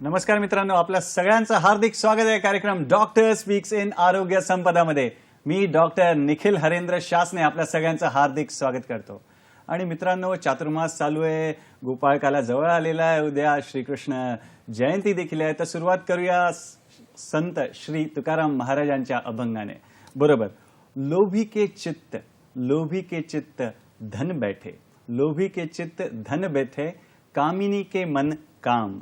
नमस्कार मित्रांनो, आपल्या सगळ्यांचं हार्दिक स्वागत आहे कार्यक्रम डॉक्टर स्पीक्स इन आरोग्य संपदामध्ये. मी डॉक्टर निखिल हरेंद्र शासने आपल्या सगळ्यांचं हार्दिक स्वागत करतो. आणि मित्रांनो, चातुर्मास चालू आहे, गोपाळकाला जवळ आलेला आहे, उद्या श्रीकृष्ण जयंती देखील आहे. तर सुरुवात करूया संत श्री तुकाराम महाराजांच्या अभंगाने. बरोबर, लोभी के चित्त धन बैठे, लोभी के चित्त धन बैठे, कामिनी के मन काम,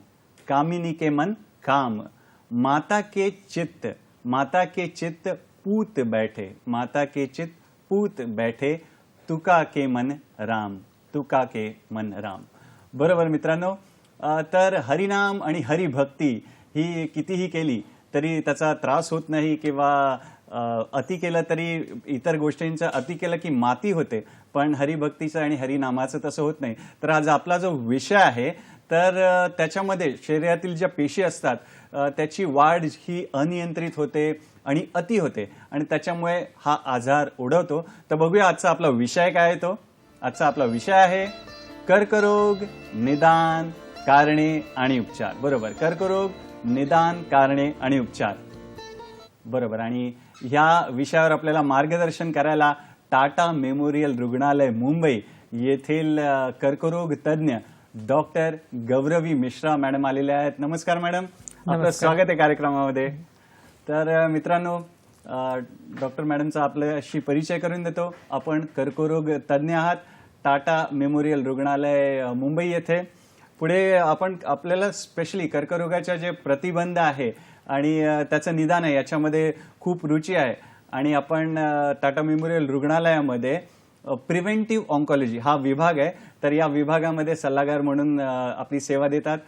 कामिनी के मन काम, माता के चित्त पूत बैठे, माता के चित्त पूत बैठे, तुका के मन राम, तुका के मन राम. बरोबर मित्रांनो, तर हरिनाम आणि हरिभक्ती ही कितीही केली तरी त्याचा त्रास होत नाही, किंवा अति केलं तरी इतर गोष्टींचं अति केलं की माती होते, पण हरिभक्तीचं आणि हरिनामाचं तसं होत नाही. तर आज आपला जो विषय आहे तर त्याच्यामध्ये शरीरातील ज्या पेशी असतात त्याची वाढ ही अनियंत्रित होते आणि अति होते, आणि त्याच्यामुळे हा आजार ओढवतो. तर बघूया आजचा आपला विषय काय आहे. तो आजचा आपला विषय आहे कर्करोग, निदान, कारणे आणि उपचार. बरोबर, कर्करोग, निदान, कारणे आणि उपचार. बरोबर, आणि ह्या विषयावर आपल्याला मार्गदर्शन करायला टाटा मेमोरियल रुग्णालय मुंबई येथील कर्करोग तज्ञ डॉक्टर गौरवी मिश्रा मॅडम आलेल्या आहेत. नमस्कार मॅडम, आपलं स्वागत आहे कार्यक्रमामध्ये. तर मित्रांनो, डॉक्टर मॅडमचा आपल्याशी परिचय करून देतो. आपण कर्करोग तज्ञ आहात, टाटा मेमोरियल रुग्णालय मुंबई येथे. पुढे आपण आपल्याला स्पेशली कर्करोगाच्या जे प्रतिबंध आहे आणि त्याचं निदान आहे याच्यामध्ये खूप रुची आहे, आणि आपण टाटा मेमोरियल रुग्णालयामध्ये प्रिव्हेंटिव्ह ऑन्कॉलॉजी हा विभाग आहे. तर या विभागामध्ये सल्लागार म्हणून आपली सेवा देतात.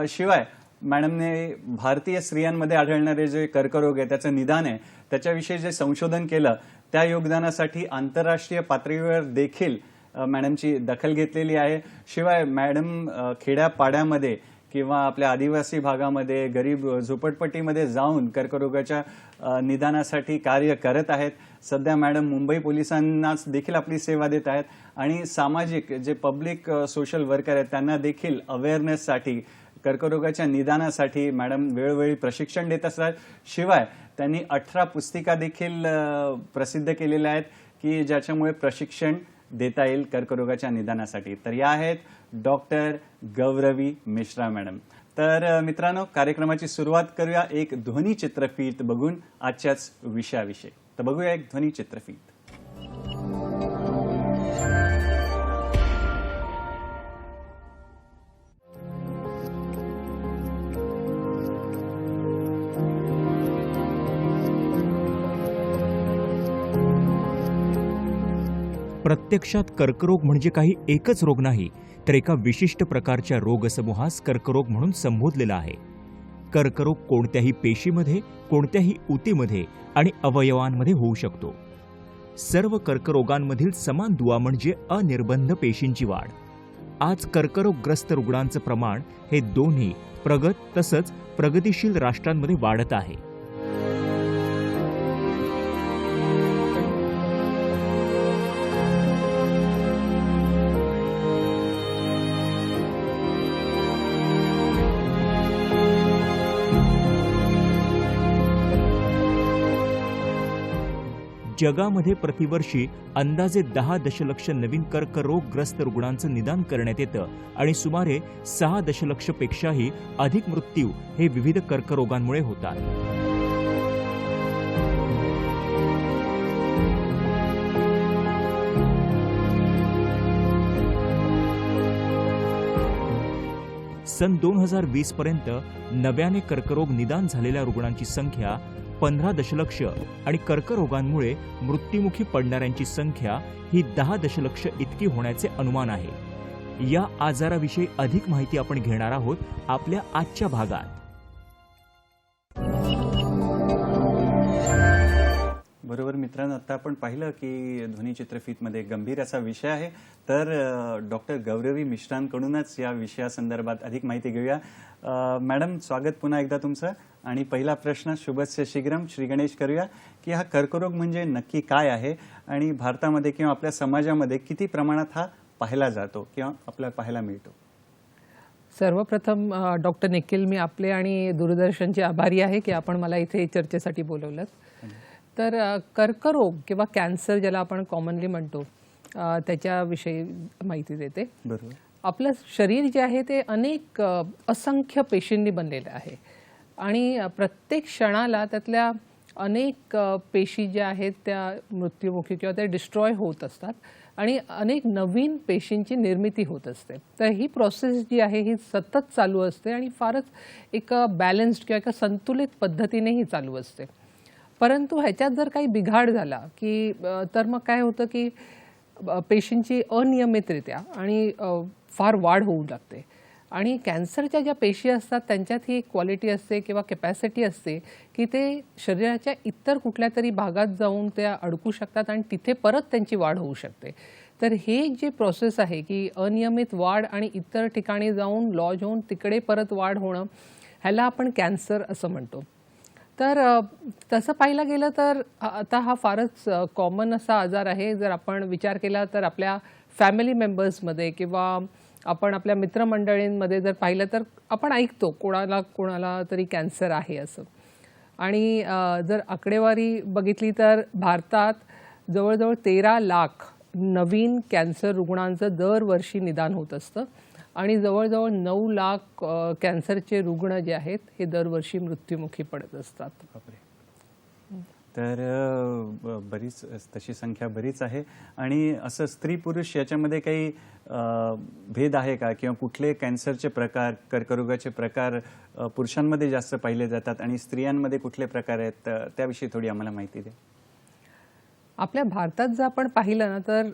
शिवाय मॅडमने भारतीय स्त्रियांमध्ये आढळणारे जे कर्करोग आहे त्याचं निदान आहे त्याच्याविषयी जे संशोधन केलं त्या योगदानासाठी आंतरराष्ट्रीय पातळीवर देखील मॅडमची दखल घेतलेली आहे. शिवाय मॅडम खेड्यापाड्यामध्ये किंवा आपल्या आदिवासी भागामध्ये गरीब झोपडपट्टीमध्ये जाऊन कर्करोगाच्या निदानासाठी कार्य करत आहेत. सध्या मॅडम मुंबई पोलिसांनाच देखील आपली सेवा देत आहेत, आणि सामाजिक जे पब्लिक सोशल वर्कर आहेत त्यांना देखील अवेअरनेससाठी, कर्करोगाच्या निदानासाठी मॅडम वेळोवेळी प्रशिक्षण देत असतात. शिवाय त्यांनी 18 पुस्तिका देखील प्रसिद्ध केलेल्या आहेत की ज्याच्यामुळे प्रशिक्षण देता येईल कर्करोगाच्या निदानासाठी. तर या आहेत डॉक्टर गौरवी मिश्रा मॅडम. तर मित्रांनो, कार्यक्रमाची सुरुवात करूया एक ध्वनी चित्रफीत बघून आजच्याच विषयाविषयी. तर बघूया एक ध्वनी चित्रफीत. प्रत्यक्षात कर्करोग म्हणजे काही एकच रोग नाही, तर एका विशिष्ट प्रकारच्या रोगसमूहास कर्करोग म्हणून संबोधलेला आहे. कर्करोग कोणत्याही पेशीमध्ये, कोणत्याही ऊतीमध्ये आणि अवयवांमध्ये होऊ शकतो. सर्व कर्करोगांमधील समान दुवा म्हणजे अनिर्बंध पेशींची वाढ. आज कर्करोगग्रस्त रुग्णांचं प्रमाण हे दोन्ही प्रगत तसंच प्रगतिशील राष्ट्रांमध्ये वाढत आहे. जगामध्ये प्रतिवर्षी अंदाजे 10 दशलक्ष नवीन कर्करोगग्रस्त रुग्णांचं निदान करण्यात येतं, आणि सुमारे 6 दशलक्षपेक्षाही अधिक मृत्यू हे विविध कर्करोगांमुळे होतात. सन 2020 पर्यंत नव्याने कर्करोग निदान झालेल्या रुग्णांची संख्या 15 दशलक्ष आणि कर्करोगांमुळे मृत्युमुखी पडणाऱ्यांची संख्या ही 10 दशलक्ष इतकी होण्याचे अनुमान आहे। या आजाराविषयी अधिक माहिती आपण घेणार आहोत आपल्या आजच्या भागात। बरोबर मित्रांनो, आता आपण पाहिलं की ध्वनिचित्रफीतमध्ये गंभीर असा विषय आहे, तर डॉक्टर गौरवी मिश्रांकडूनच या विषयासंदर्भात अधिक माहिती घेऊया। मॅडम, स्वागत पुन्हा एकदा तुमचं। आणि पहिला प्रश्न शुभस्य शीघ्रम श्री गणेश करूया की हा कर्करोग म्हणजे नक्की काय आहे आणि भारतामध्ये किंवा आपल्या समाजामध्ये किती प्रमाणात हा पाहिला जातो किंवा आपल्याला पाहायला मिळतो? सर्वप्रथम डॉक्टर निखिल, मी आपले आणि दूरदर्शनचे आभारी आहे की आपण मला इथे चर्चेसाठी बोलवलं। तर कर्करोग किंवा कॅन्सर ज्याला आपण कॉमनली म्हणतो त्याच्याविषयी माहिती देते। बरोबर। आपलं शरीर जे आहे ते अनेक असंख्य पेशींनी बनलेलं आहे आणि प्रत्येक क्षणाला त्यातल्या अनेक पेशी ज्या आहेत त्या मृत्युमुखी किंवा त्या डिस्ट्रॉय होत असतात आणि अनेक नवीन पेशींची निर्मिती होत असते। तर ही प्रोसेस जी आहे ही सतत चालू असते आणि फारच एक बॅलन्स्ड किंवा एका संतुलित पद्धतीने ही चालू असते। परंतु ह्याच्यात जर काही बिघाड झाला की तर मग काय होतं की पेशींची अनियमितरित्या आणि फार वाढ होऊ लागते आणि कॅन्सरच्या ज्या पेशी असतात त्यांच्यात ही एक क्वालिटी असते किंवा कॅपॅसिटी असते की ते शरीराच्या इतर कुठल्या तरी भागात जाऊन त्या अडकू शकतात आणि तिथे परत त्यांची वाढ होऊ शकते। तर हे जे प्रोसेस आहे की अनियमित वाढ आणि इतर ठिकाणी जाऊन लॉज होऊन तिकडे परत वाढ होणं, ह्याला आपण कॅन्सर असं म्हणतो। तर तसं पाहिलं गेलं तर आता हा फारच कॉमन असा आजार आहे। जर आपण विचार केला तर आपल्या फॅमिली मेंबर्समध्ये किंवा आपण आपल्या मित्रमंडळींमध्ये जर पाहिलं तर आपण ऐकतो कोणाला तरी कॅन्सर आहे असं। आणि जर आकडेवारी बघितली तर भारतात जवळजवळ 13 लाख नवीन कॅन्सर रुग्णांचं दरवर्षी निदान होत असतं आणि जवळजवळ 9 लाख कॅन्सरचे रुग्ण जे आहेत हे दरवर्षी मृत्युमुखी पडत असतात। बापरे। तर बरीच तशी संख्या बरीच आहे। आणि असं स्त्री पुरुष याच्यामध्ये काही भेद आहे का किंवा कुठले कॅन्सरचे प्रकार, कर्करोगाचे प्रकार पुरुषांमध्ये जास्त पाहिले जातात आणि स्त्रियांमध्ये कुठले प्रकार आहेत, त्याविषयी थोडी आम्हाला माहिती द्या। आपल्या भारतात जर आपण पाहिलं ना तर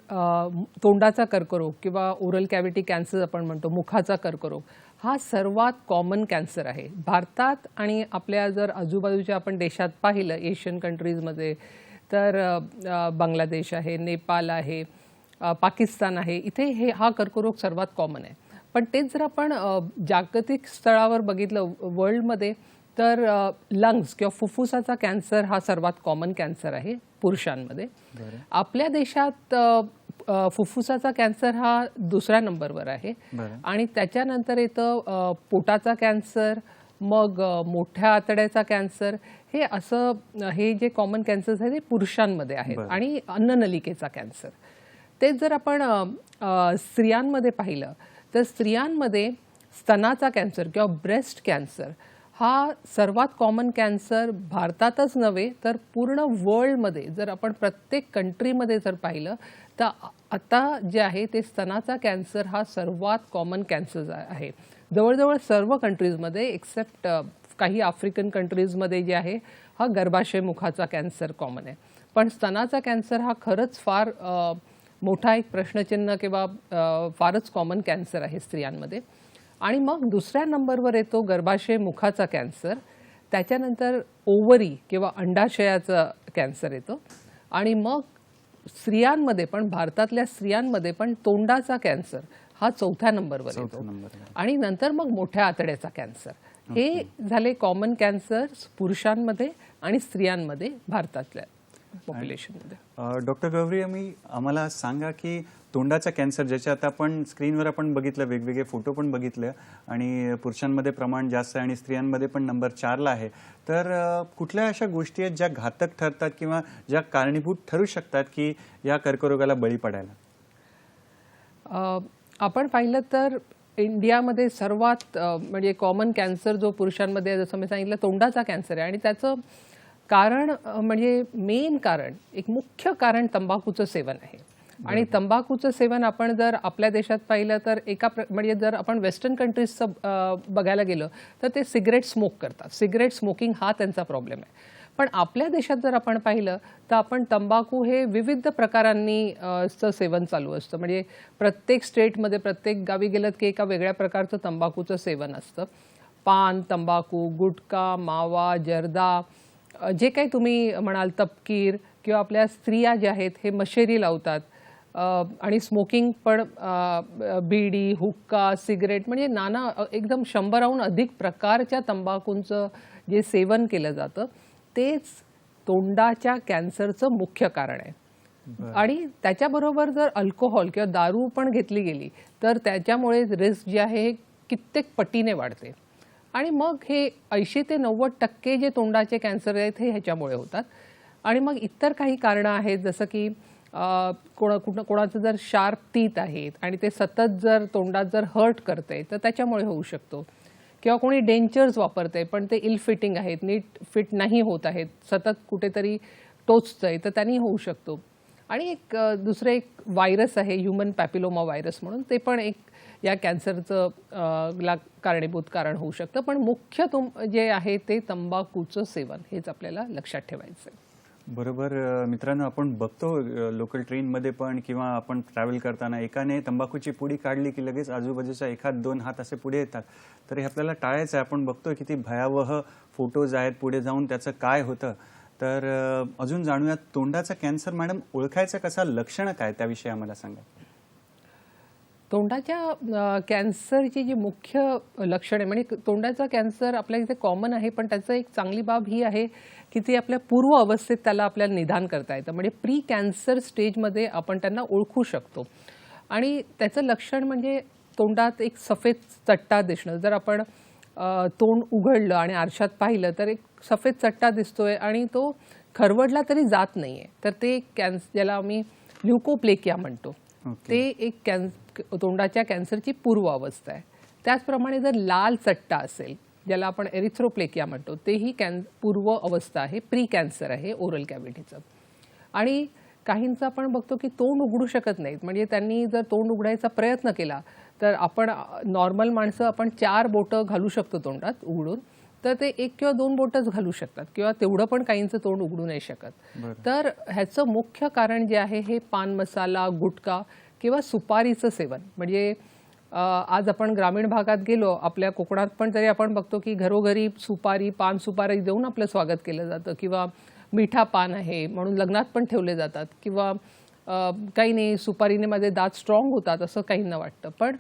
तोंडाचा कर्करोग किंवा ओरल कॅव्हिटी कॅन्सर आपण म्हणतो, मुखाचा कर्करोग, हा सर्वात कॉमन कॅन्सर आहे भारतात। आणि आपल्या जर आजूबाजूच्या आपण देशात पाहिलं एशियन कंट्रीजमध्ये तर बांगलादेश आहे, नेपाळ आहे, पाकिस्तान आहे, इथे हा कर्करोग सर्वात कॉमन आहे। पण तेच जर आपण जागतिक स्तरावर बघितलं वर्ल्डमध्ये तर लंग्स किंवा फुफ्फुसाचा कॅन्सर हा सर्वात कॉमन कॅन्सर आहे पुरुषांमध्ये। आपल्या देशात फुफ्फुसाचा कॅन्सर हा दुसऱ्या नंबरवर आहे आणि त्याच्यानंतर येतं पोटाचा कॅन्सर, मग मोठ्या आतड्याचा कॅन्सर। हे असं हे जे कॉमन कॅन्सर्स आहेत ते पुरुषांमध्ये आहेत आणि अन्ननलिकेचा कॅन्सर। तेच जर आपण स्त्रियांमध्ये पाहिलं तर स्त्रियांमध्ये स्तनाचा कॅन्सर किंवा ब्रेस्ट कॅन्सर हा सर्वात कॉमन कॅन्सर भारतातच नव्हे तर पूर्ण वर्ल्डमध्ये जर आपण प्रत्येक कंट्रीमध्ये जर पाहिलं तर आता जे आहे ते स्तनाचा कॅन्सर हा सर्वात कॉमन कॅन्सर आहे जवळजवळ सर्व कंट्रीजमध्ये एक्सेप्ट काही आफ्रिकन कंट्रीजमध्ये जे आहे हा गर्भाशय मुखाचा कॅन्सर कॉमन आहे। पण स्तनाचा कॅन्सर हा खरंच फार मोठा एक प्रश्नचिन्ह किंवा फारच कॉमन कॅन्सर आहे स्त्रियांमध्ये। आणि मग दुसऱ्या नंबरवर येतो गर्भाशय मुखाचा कॅन्सर, त्याच्यानंतर ओव्हरी किंवा अंडाशयाचा कॅन्सर येतो आणि मग स्त्रियांमध्ये पण भारतातल्या स्त्रियांमध्ये पण तोंडाचा कॅन्सर हा चौथ्या नंबरवर येतो आणि नंतर मग मोठ्या आतड्याचा कॅन्सर। हे झाले कॉमन कॅन्सर्स पुरुषांमध्ये आणि स्त्रियांमध्ये भारतातल्या पॉप्युलेशनमध्ये। डॉक्टर गौरी, आम्हाला सांगा की तोंडाचा कॅन्सर ज्याच्या आता आपण स्क्रीनवर आपण बघितलं, वेगवेगळे फोटो पण बघितले आणि पुरुषांमध्ये प्रमाण जास्त आहे आणि स्त्रियांमध्ये पण नंबर 4ला आहे। तर कुठल्या अशा गोष्टी आहेत ज्या घातक ठरतात किंवा ज्या कारणीभूत ठरू शकतात की या कर्करोगाला बळी पडायला? आपण पाहिलं तर इंडियामध्ये सर्वात म्हणजे कॉमन कॅन्सर जो पुरुषांमध्ये जसं मी सांगितलं तोंडाचा कॅन्सर आहे आणि त्याचं कारण म्हणजे मेन कारण एक मुख्य कारण तंबाखूचं सेवन आहे। आणि तंबाखूचं सेवन आपण जर आपल्या देशात पाहिलं तर म्हणजे जर आपण वेस्टर्न कंट्रीजचं बघायला गेलं तर ते सिगरेट स्मोक करतात. सिगरेट स्मोकिंग हा त्यांचा प्रॉब्लेम आहे. पण आपल्या देशात जर आपण पाहिलं तर आपण तंबाखू हे विविध प्रकारांनी चं सेवन चालू असतं. म्हणजे प्रत्येक स्टेटमध्ये प्रत्येक गावी गेलं की एका वेगळ्या प्रकारचं तंबाखूचं सेवन असतं. पान, तंबाखू, गुटखा, मावा, जर्दा, जे काही तुम्ही म्हणाल तपकीर, किंवा आपल्या स्त्रिया ज्या आहेत हे मशेरी लावतात आणि स्मोकिंग पण बीडी, हुक्का, सिगरेट, म्हणजे नाना एकदम 100हून अधिक प्रकारच्या तंबाखूंचं जे सेवन केलं जातं तेच तोंडाच्या कॅन्सरचं मुख्य कारण आहे. आणि त्याच्याबरोबर जर अल्कोहोल किंवा दारू पण घेतली गेली तर त्याच्यामुळे रिस्क जे आहे हे कित्येक पटीने वाढते. आणि मग हे 80 ते 90% जे तोंडाचे कॅन्सर आहेत हे ह्याच्यामुळे होतात. आणि मग इतर काही कारणं आहेत, जसं की कोणाचं जर शार्प टीथ आहेत आणि ते सतत जर तोंडात जर हर्ट करते तर त्याच्यामुळे होऊ शकतो. किंवा कोणी डेंचर्स वापरते पण ते इल फिटिंग आहेत, नीट फिट नाही होत आहेत, सतत कुठेतरी टोचतंय तर त्यांनी होऊ शकतो. आणि दुसरं एक व्हायरस आहे ह्युमन पॅपिलोमा व्हायरस म्हणून, ते पण एक या कॅन्सरचं कारणीभूत कारण होऊ शकतं. पण मुख्य जे आहे ते तंबाखूचं सेवन हेच आपल्याला लक्षात ठेवायचं आहे. बरोबर. मित्रांनो, आपण बघतो लोकल ट्रेनमध्ये पण किंवा आपण ट्रॅव्हल करताना एकाने तंबाखूची पुडी काढली की लगेच आजूबाजूचा 1-2 हात असे पुढे येतात. तर हे आपल्याला टाळायचं आहे. आपण बघतोय किती भयावह फोटोज आहेत, पुढे जाऊन त्याचं काय होतं. तर अजून जाणूयात, तोंडाचा कॅन्सर मॅडम ओळखायचं कसं, लक्षणं काय, त्याविषयी आम्हाला सांगा. तोंडाच्या कॅन्सरची जी मुख्य लक्षणे, म्हणजे तोंडाचा कॅन्सर आपल्या इथे कॉमन आहे, पण त्याचं एक चांगली बाब ही आहे की ती आपल्या पूर्व अवस्थेत त्याला आपल्याला निदान करता येतं. म्हणजे प्री कॅन्सर स्टेजमध्ये आपण त्यांना ओळखू शकतो. आणि त्याचं लक्षण म्हणजे तोंडात एक सफेद चट्टा दिसणं. जर आपण तोंड उघडलं आणि आरशात पाहिलं तर एक सफेद चट्टा दिसतोय आणि तो खरवडला तरी जात नाही आहे, तर ते ज्याला आम्ही ल्युकोप्लेकिया म्हणतो, ते एक तोंडाच्या कॅन्सरची पूर्व अवस्था आहे. त्याचप्रमाणे जर लाल चट्टा असेल, ज्याला आपण एरिथ्रोप्लेकिया म्हणतो, तेही पूर्व अवस्था आहे, प्री कॅन्सर आहे ओरल कॅव्हिटीचं. आणि काहींचं आपण बघतो की तोंड उघडू शकत नाहीत, म्हणजे त्यांनी जर तोंड उघडायचा प्रयत्न केला तर आपण नॉर्मल माणसं आपण 4 बोटं घालू शकतो तोंडात उघडून, तर ते 1 किंवा 2 बोटच घालू शकतात, किंवा तेवढं पण काहींचं तोंड उघडू नाही शकत. तर ह्याचं मुख्य कारण जे आहे हे पान मसाला, गुटखा किंवा सुपारीचं सेवन. म्हणजे आज आपण ग्रामीण भागात गेलो, आपल्या कोकणात पण तरी आपण बघतो की घरोघरी सुपारी, पान सुपारी देऊन आपलं स्वागत केलं जातं, किंवा मिठा पान आहे म्हणून लग्नात पण ठेवले जातात, किंवा काही नाही सुपारीने माझे दात स्ट्रॉंग होतात असं काहींना वाटतं. पण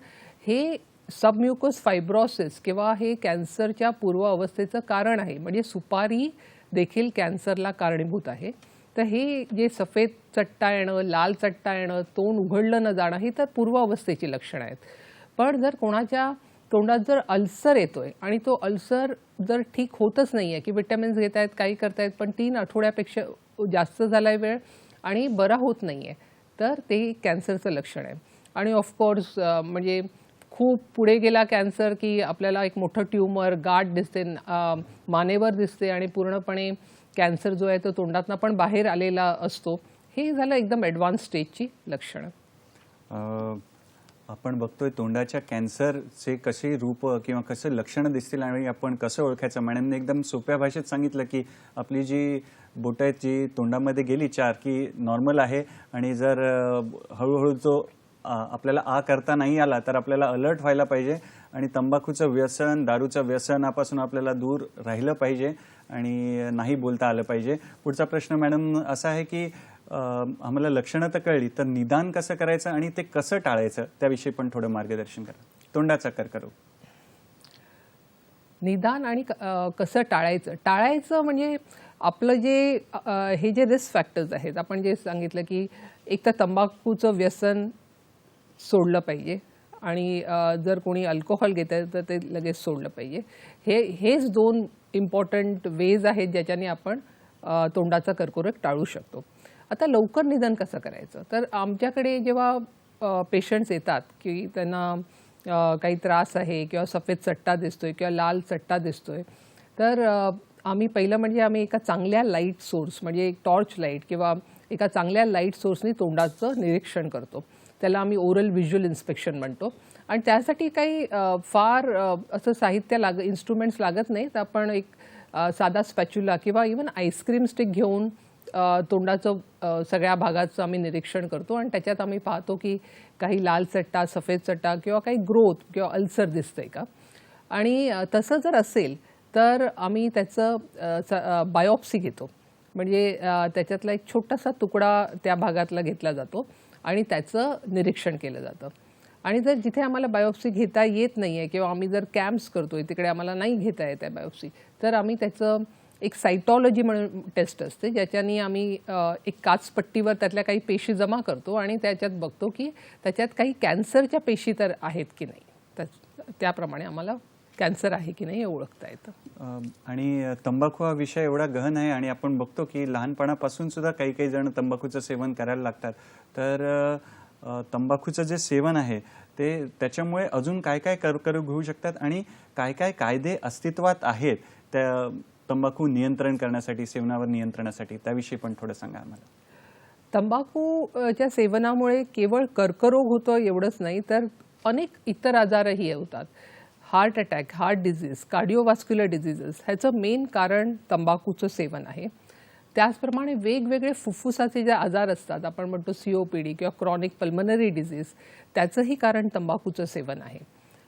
हे सबम्युकस फायब्रोसिस किंवा हे कॅन्सरच्या पूर्व अवस्थेचं कारण आहे. म्हणजे सुपारी देखील कॅन्सरला कारणीभूत आहे. तर हे जे सफेद चट्टा येणं, लाल चट्टा येणं, तोंड उघडलं न जाणं, ही तर पूर्व अवस्थेची लक्षणं आहेत. पण जर कोणाच्या तोंडात जर अल्सर येतोय आणि तो अल्सर जर ठीक होतच नाही आहे, की विटॅमिन्स घेत आहेत, काही करतायत, पण 3 आठवड्यापेक्षा जास्त झालाय वेळ आणि बरा होत नाही आहे, तर ते कॅन्सरचं लक्षण आहे. आणि ऑफकोर्स म्हणजे खूप पुढे गेला कॅन्सर की आपल्याला एक मोठं ट्यूमर, गाठ दिसते, मानेवर दिसते आणि पूर्णपणे कॅन्सर जो आहे तो तोंडातनं पण बाहेर आलेला असतो. हे झालं एकदम ॲडव्हान्स स्टेजची लक्षणं. आपण बघतोय तोंडाच्या कॅन्सरचे कसे रूप किंवा कसं लक्षणं दिसतील आणि आपण कसं ओळखायचं. मॅडमने एकदम सोप्या भाषेत सांगितलं की आपली जी बोटं आहेत जी तोंडामध्ये गेली 4 की नॉर्मल आहे, आणि जर हळूहळू जो आपल्याला करता नाही आला तर आपल्याला अलर्ट व्हायला पाहिजे, आणि तंबाखूचं व्यसन, दारूचं व्यसनापासून आपल्याला दूर राहिलं पाहिजे आणि नाही बोलता आलं पाहिजे. पुढचा प्रश्न मॅडम असा आहे की आम्हाला लक्षणं तर कळली, तर निदान कसं करायचं आणि ते कसं टाळायचं त्याविषयी पण थोडं मार्गदर्शन करा. तोंडाचा कर्करोग निदान आणि कसं टाळायचं म्हणजे आपलं जे हे जे रिस्क फॅक्टर्स आहेत, आपण जे सांगितलं की एक तर तंबाखूचं व्यसन सोडलं पाहिजे, आणि जर कोणी अल्कोहोल घेत आहे तर ते लगेच सोडलं पाहिजे. हेच 2 इम्पॉर्टंट वेज आहेत ज्याच्याने आपण तोंडाचा कर्करोग टाळू शकतो. आता लवकर निदान कसं करायचं, तर आमच्याकडे जेव्हा पेशंट्स येतात की त्यांना काही त्रास आहे किंवा सफेद चट्टा दिसतोय किंवा लाल चट्टा दिसतोय, तर आम्ही पहिलं म्हणजे आम्ही एका चांगल्या लाईट सोर्स, म्हणजे एक टॉर्च लाईट किंवा एका चांगल्या लाईट सोर्सनी तोंडाचं निरीक्षण करतो. त्याला आम्ही ओरल व्हिज्युअल इन्स्पेक्शन म्हणतो. आणि त्यासाठी काही फार असं साहित्य इन्स्ट्रुमेंट्स लागत नाही. तर आपण एक साधा स्पॅच्युला किंवा इवन आईस्क्रीम स्टिक घेऊन तोंडाचं सगळ्या भागाचं आम्ही निरीक्षण करतो आणि त्याच्यात आम्ही पाहतो की काही लाल चट्टा, सफेद चट्टा किंवा काही ग्रोथ किंवा अल्सर दिसतंय का. आणि तसं जर असेल तर आम्ही त्याचं बायोप्सी घेतो. म्हणजे त्याच्यातला एक छोटासा तुकडा त्या भागातला घेतला जातो आणि त्याचं निरीक्षण केलं जातं. आणि जर जिथे आम्हाला बायोप्सी घेता येत नाही आहे किंवा आम्ही जर कॅम्प्स करतोय तिकडे आम्हाला नाही घेता येत आहे बायोप्सी, तर आम्ही त्याचं एक सायटॉलॉजी म्हणून टेस्ट असते, ज्याच्यानी आम्ही एक काचपट्टीवर त्यातल्या काही पेशी जमा करतो आणि त्याच्यात बघतो की त्याच्यात काही कॅन्सरच्या पेशी तर आहेत की नाही. त्याप्रमाणे आम्हाला कॅन्सर आहे की नाही हे ओळखता येतं. आणि तंबाखू हा विषय एवढा गहन आहे आणि आपण बघतो की लहानपणापासून सुद्धा काही काही जण तंबाखूचं सेवन करायला लागतात. तर तंबाखूचं जे सेवन आहे ते त्याच्यामुळे अजून काय काय कर्करोग होऊ शकतात आणि काय काय कायदे अस्तित्वात आहेत त्या तंबाखू नियंत्रण करण्यासाठी, सेवनावर नियंत्रणासाठी, त्याविषयी पण थोडं सांगा आम्हाला. तंबाखूच्या सेवनामुळे केवळ कर्करोग होतो एवढंच नाही तर अनेक इतर आजारही होतात. Heart attack, heart disease, कार्डिओव्हास्क्युलर diseases ह्याचं मेन कारण तंबाखूचं सेवन आहे. त्याचप्रमाणे वेगवेगळे फुफ्फुसाचे जे आजार असतात, आपण म्हणतो COPD किंवा क्रॉनिक पल्मनरी डिझीज, त्याचंही कारण तंबाखूचं सेवन आहे.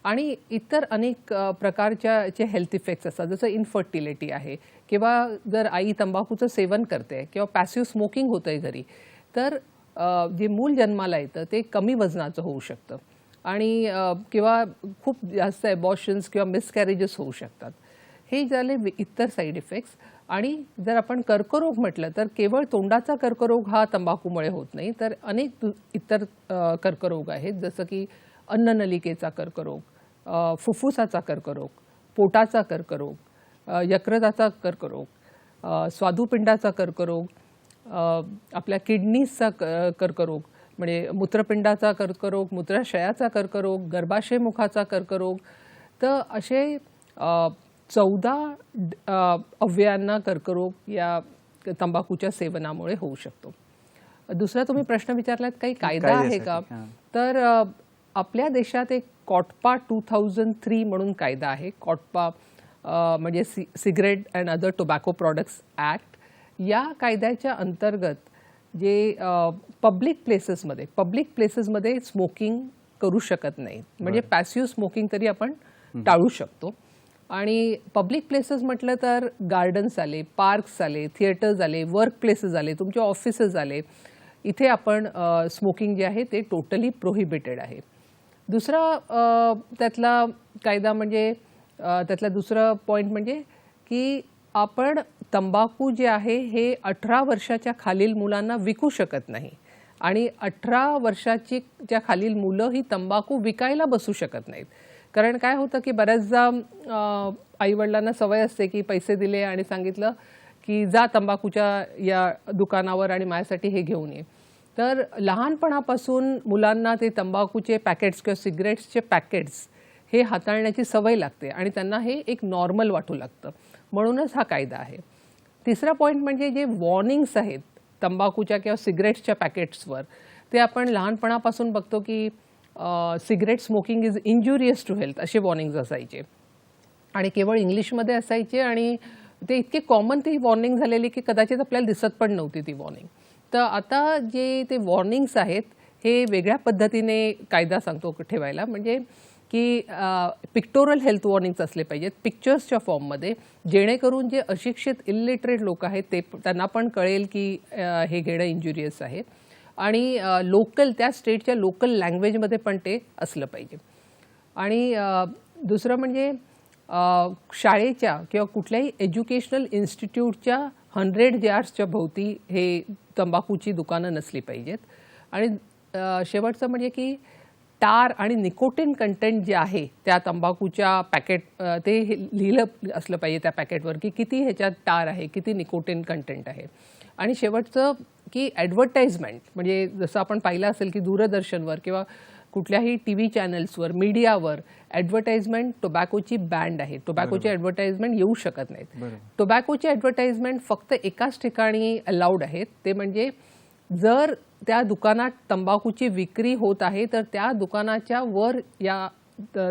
आणि इतर अनेक प्रकारचे हेल्थ इफेक्ट्स असतात, जसं इन्फर्टिलिटी आहे किंवा जर आई तंबाखूचं सेवन करते किंवा पॅसिव्ह स्मोकिंग होतं आहे घरी, तर जे मूल जन्माला येतं ते कमी वजनाचं होऊ शकतं आणि किंवा खूप जास्त ॲबॉर्शन्स किंवा मिसकॅरेजेस होऊ शकतात. हे झाले इतर साईड इफेक्ट्स. आणि जर आपण कर्करोग म्हटलं तर केवळ तोंडाचा कर्करोग हा तंबाखूमुळे होत नाही, तर अनेक इतर कर्करोग आहेत, जसं की अन्ननलिकेचा कर्करोग, फुफ्फुसाचा कर्करोग, पोटाचा कर्करोग, यकृताचा कर्करोग, स्वादुपिंडाचा कर्करोग, आपल्या किडनीजचा कर्करोग म्हणजे मूत्रपिंडाचा कर्करोग, मूत्राशयाचा कर्करोग, गर्भाशयमुखाचा कर्करोग. तर असे 14 अवयवांना कर्करोग या तंबाखूच्या सेवनामुळे होऊ शकतो. दुसरा तुम्ही प्रश्न विचारलात काही कायदा आहे का, तर आपल्या देशात एक कॉटपा 2003 म्हणून कायदा आहे. कॉटपा म्हणजे cigarette and other tobacco products act. या कायद्याच्या अंतर्गत जे पब्लिक प्लेसेसमध्ये स्मोकिंग करू शकत नाही, म्हणजे पॅसिव्ह स्मोकिंग तरी आपण टाळू शकतो. आणि पब्लिक प्लेसेस म्हटलं तर गार्डन्स आले, पार्क्स आले, थिएटर्स आले, वर्क प्लेसेस आले, तुमचे ऑफिसेस आले, इथे आपण स्मोकिंग जे आहे ते टोटली प्रोहिबिटेड आहे. दुसरा त्यातला कायदा म्हणजे त्यातला दुसरा पॉईंट म्हणजे की आपण तंबाखू जे आहे हे 18 वर्षाच्या खालील मुलांना विकू शकत नाही आणि 18 वर्षाच्या खालील मुलं ही तंबाखू विकायला बसू शकत नाहीत. कारण काय होतं की बऱ्याचदा आईवडिलांना सवय असते की पैसे दिले आणि सांगितलं की जा तंबाखूच्या या दुकानावर आणि माझ्यासाठी हे घेऊन ये. तर लहानपणापासून मुलांना ते तंबाखूचे पॅकेट्स किंवा सिगरेट्सचे पॅकेट्स हे हाताळण्याची सवय लागते आणि त्यांना हे एक नॉर्मल वाटू लागतं. म्हणूनच हा कायदा आहे. तिसरा पॉईंट म्हणजे जे वॉर्निंग्स आहेत तंबाखूच्या किंवा सिगरेट्सच्या पॅकेट्सवर, ते आपण लहानपणापासून बघतो की cigarette smoking is injurious to health असे वॉर्निंग्स असायचे आणि केवळ इंग्लिशमध्ये असायचे आणि ते इतके कॉमन ती वॉर्निंग झालेली की कदाचित आपल्याला दिसत पण नव्हती ती वॉर्निंग. तर आता जे ते वॉर्निंग्स आहेत हे वेगळ्या पद्धतीने कायदा सांगतो ठेवायला, म्हणजे की पिक्टोरल हेल्थ वॉर्निंग्स असले पाहिजेत पिक्चर्सच्या फॉर्ममध्ये, जेणेकरून जे अशिक्षित इलिटरेट लोक आहेत ते त्यांना पण कळेल की हे घेणं इंजुरियस आहे. आणि लोकल त्या स्टेटच्या लोकल लँग्वेजमध्ये पण ते असलं पाहिजे. आणि दुसरं म्हणजे शाळेच्या किंवा कुठल्याही एज्युकेशनल इन्स्टिट्यूटच्या 100 यार्ड्सच्या भोवती हे तंबाखूची दुकानं नसली पाहिजेत. आणि शेवटचं म्हणजे की टार आणि निकोटीन कंटेंट जे आहे त्या तंबाखूच्या पॅकेट ते लिहिलं असलं पाहिजे त्या पॅकेटवर की किती ह्याच्यात टार आहे, किती निकोटीन कंटेंट आहे. आणि शेवटचं की ॲडव्हर्टाइजमेंट, म्हणजे जसं आपण पाहिलं असेल की दूरदर्शनवर किंवा कुठल्याही TV चॅनल्सवर, मीडियावर ॲडव्हर्टाइजमेंट टोबॅकोची बँड आहे. टोबॅकोची ॲडव्हर्टाइजमेंट येऊ शकत नाहीत. टोबॅकोची ॲडव्हर्टाइजमेंट फक्त एकाच ठिकाणी अलाउड आहेत, ते म्हणजे जर त्या दुकानात तंबाखूची विक्री होत आहे तर त्या दुकानाच्या वर या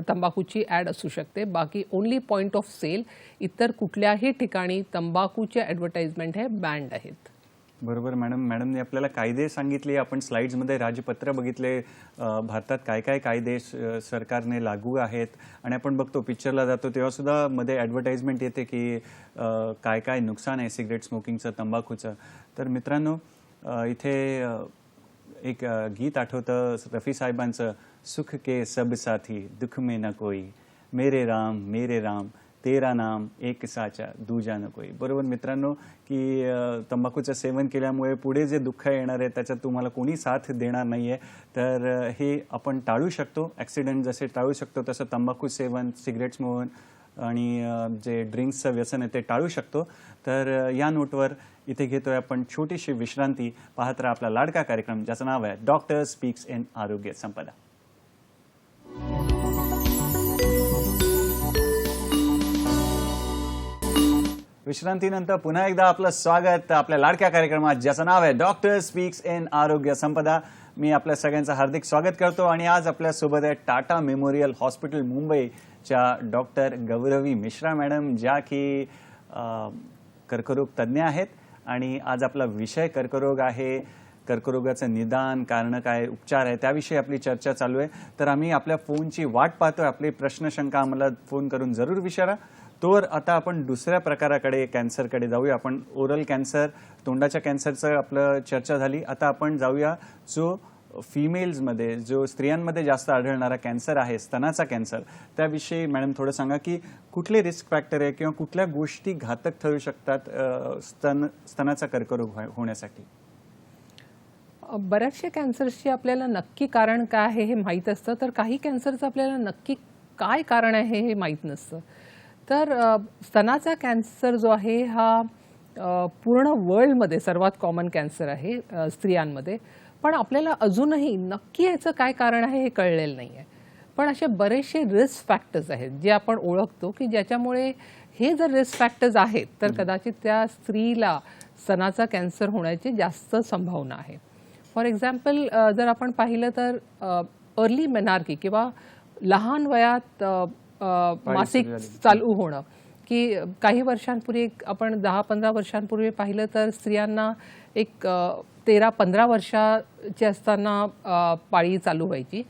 तंबाखूची ॲड असू शकते. बाकी ओन्ली पॉइंट ऑफ सेल, इतर कुठल्याही ठिकाणी तंबाखूचे ॲडव्हर्टाइजमेंट हे बँड आहेत. बरोबर मॅडमने आपल्याला कायदे सांगितले, आपण स्लाइड्समध्ये राजपत्र बघितले, भारतात काय काय कायदे सरकारने लागू आहेत. आणि आपण बघतो पिक्चरला जातो तेव्हा सुद्धा मध्ये ॲडव्हर्टाइजमेंट येते की काय काय नुकसान आहे सिगरेट स्मोकिंगचं, तंबाखूचं. तर मित्रांनो, इथे एक गीत आठवतं रफी साहेबांचं, सुख के सब साथी दुख में न कोई, मेरे राम तेरा नाम एक साचा दूजा न कोई. बरोबर मित्रांनो, की तंबाखूचं सेवन केल्यामुळे पुढे जे दुःख येणार आहे त्याच्यात तुम्हाला कोणी साथ देणार नाही आहे. तर हे आपण टाळू शकतो. ॲक्सिडेंट जसे टाळू शकतो तसं तंबाखू सेवन, सिगरेट सेवन आणि जे ड्रिंक्सचं व्यसन आहे ते टाळू शकतो. तर या नोटवर इथे घेतोय आपण छोटीशी विश्रांती. पाहत राहा आपला लाडका कार्यक्रम ज्याचं नाव आहे डॉक्टर स्पीक्स इन आरोग्य संपदा. विश्रांतीनंतर पुन्हा एकदा आपलं स्वागत आपल्या लाडक्या कार्यक्रमात ज्याचं नाव आहे डॉक्टर स्पीक्स इन आरोग्य संपदा. मी आपल्या सगळ्यांचं हार्दिक स्वागत करतो आणि आज आपल्यासोबत आहे टाटा मेमोरियल हॉस्पिटल मुंबईच्या डॉक्टर गौरवी मिश्रा मॅडम, ज्या की कर्करोग तज्ज्ञ आहेत. आणि आज आपला विषय कर्करोग आहे. कर्करोगाचं निदान, कारण काय, उपचार आहे, त्याविषयी आपली चर्चा चालू आहे. तर आम्ही आपल्या फोनची वाट पाहतोय. आपले प्रश्न शंका आम्हाला फोन करून जरूर विचारा. तर आता आपण दुसऱ्या प्रकाराकडे, कॅन्सरकडे जाऊया. आपण ओरल कॅन्सर, तोंडाच्या कॅन्सरचं आपलं चर्चा झाली. आता आपण जाऊया जो फिमेल्समध्ये, जो स्त्रियांमध्ये जास्त आढळणारा कॅन्सर आहे, स्तनाचा कॅन्सर. त्याविषयी मॅडम थोडं सांगा की कुठले रिस्क फॅक्टर आहे किंवा कुठल्या गोष्टी घातक ठरू शकतात स्तनाचा कर्करोग होण्यासाठी. बऱ्याचशा कॅन्सर्सची आपल्याला नक्की कारण काय आहे हे माहीत असतं, तर काही कॅन्सरचं आपल्याला नक्की काय कारण आहे हे माहीत नसतं. तर स्तनाचा कॅन्सर जो आहे हा पूर्ण वर्ल्डमध्ये सर्वात कॉमन कॅन्सर आहे स्त्रियांमध्ये. पण आपल्याला अजूनही नक्की याचं काय कारण आहे हे कळलेलं नाही आहे. पण असे बरेचसे रिस्क फॅक्टर्स आहेत जे आपण ओळखतो की ज्याच्यामुळे हे जर रिस्क फॅक्टर्स आहेत तर कदाचित त्या स्त्रीला स्तनाचा कॅन्सर होण्याची जास्त संभावना आहे. फॉर एक्झाम्पल जर आपण पाहिलं तर अर्ली मेनार्की किंवा लहान वयात मासिक चालू होणं, की काही वर्षांपूर्वी आपण 10-15 वर्षांपूर्वी पाहिलं तर स्त्रियांना एक 13-15 वर्षाची असताना पाळी चालू व्हायची.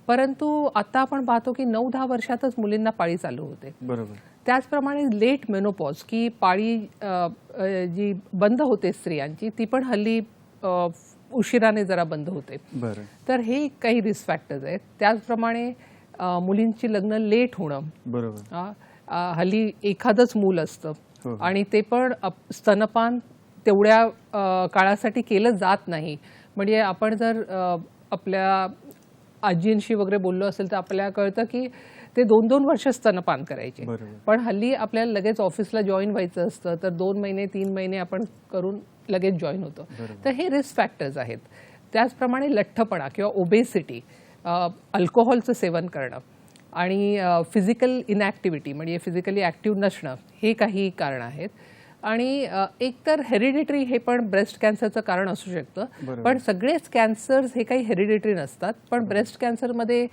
परंतु आता आपण पाहतो की 9-10 वर्षातच मुलींना पाळी चालू होते. त्याचप्रमाणे लेट मेनोपॉज, की पाळी जी बंद होते स्त्रियांची, ती पण हल्ली उशिराने जरा बंद होते. तर हे काही रिस्क फॅक्टर्स आहेत. त्याचप्रमाणे मुलींची लग्न लेट होणं, हल्ली एखादंच मूल असतं आणि ते पण स्तनपान तेवढ्या काळासाठी केलं जात नाही. म्हणजे आपण जर आपल्या आजींशी वगैरे बोललो असेल तर आपल्याला कळतं की ते 2-2 वर्ष स्तनपान करायचे. पण हल्ली आपल्याला लगेच ऑफिसला जॉईन व्हायचं असतं तर 2 महिने 3 महिने आपण करून लगेच जॉईन होतो. तर हे रिस्क फॅक्टर्स आहेत. त्याचप्रमाणे लठ्ठपणा किंवा ओबेसिटी, अल्कोहोलचं सेवन करणं आणि फिजिकल इनॅक्टिव्हिटी म्हणजे फिजिकली ॲक्टिव्ह नसणं, हे काही कारण आहेत. आणि एकतर हेरिडिटरी हे पण ब्रेस्ट कॅन्सरचं कारण असू शकतं. पण सगळेच कॅन्सर्स हे काही हेरिडिटरी नसतात. पण ब्रेस्ट कॅन्सरमध्ये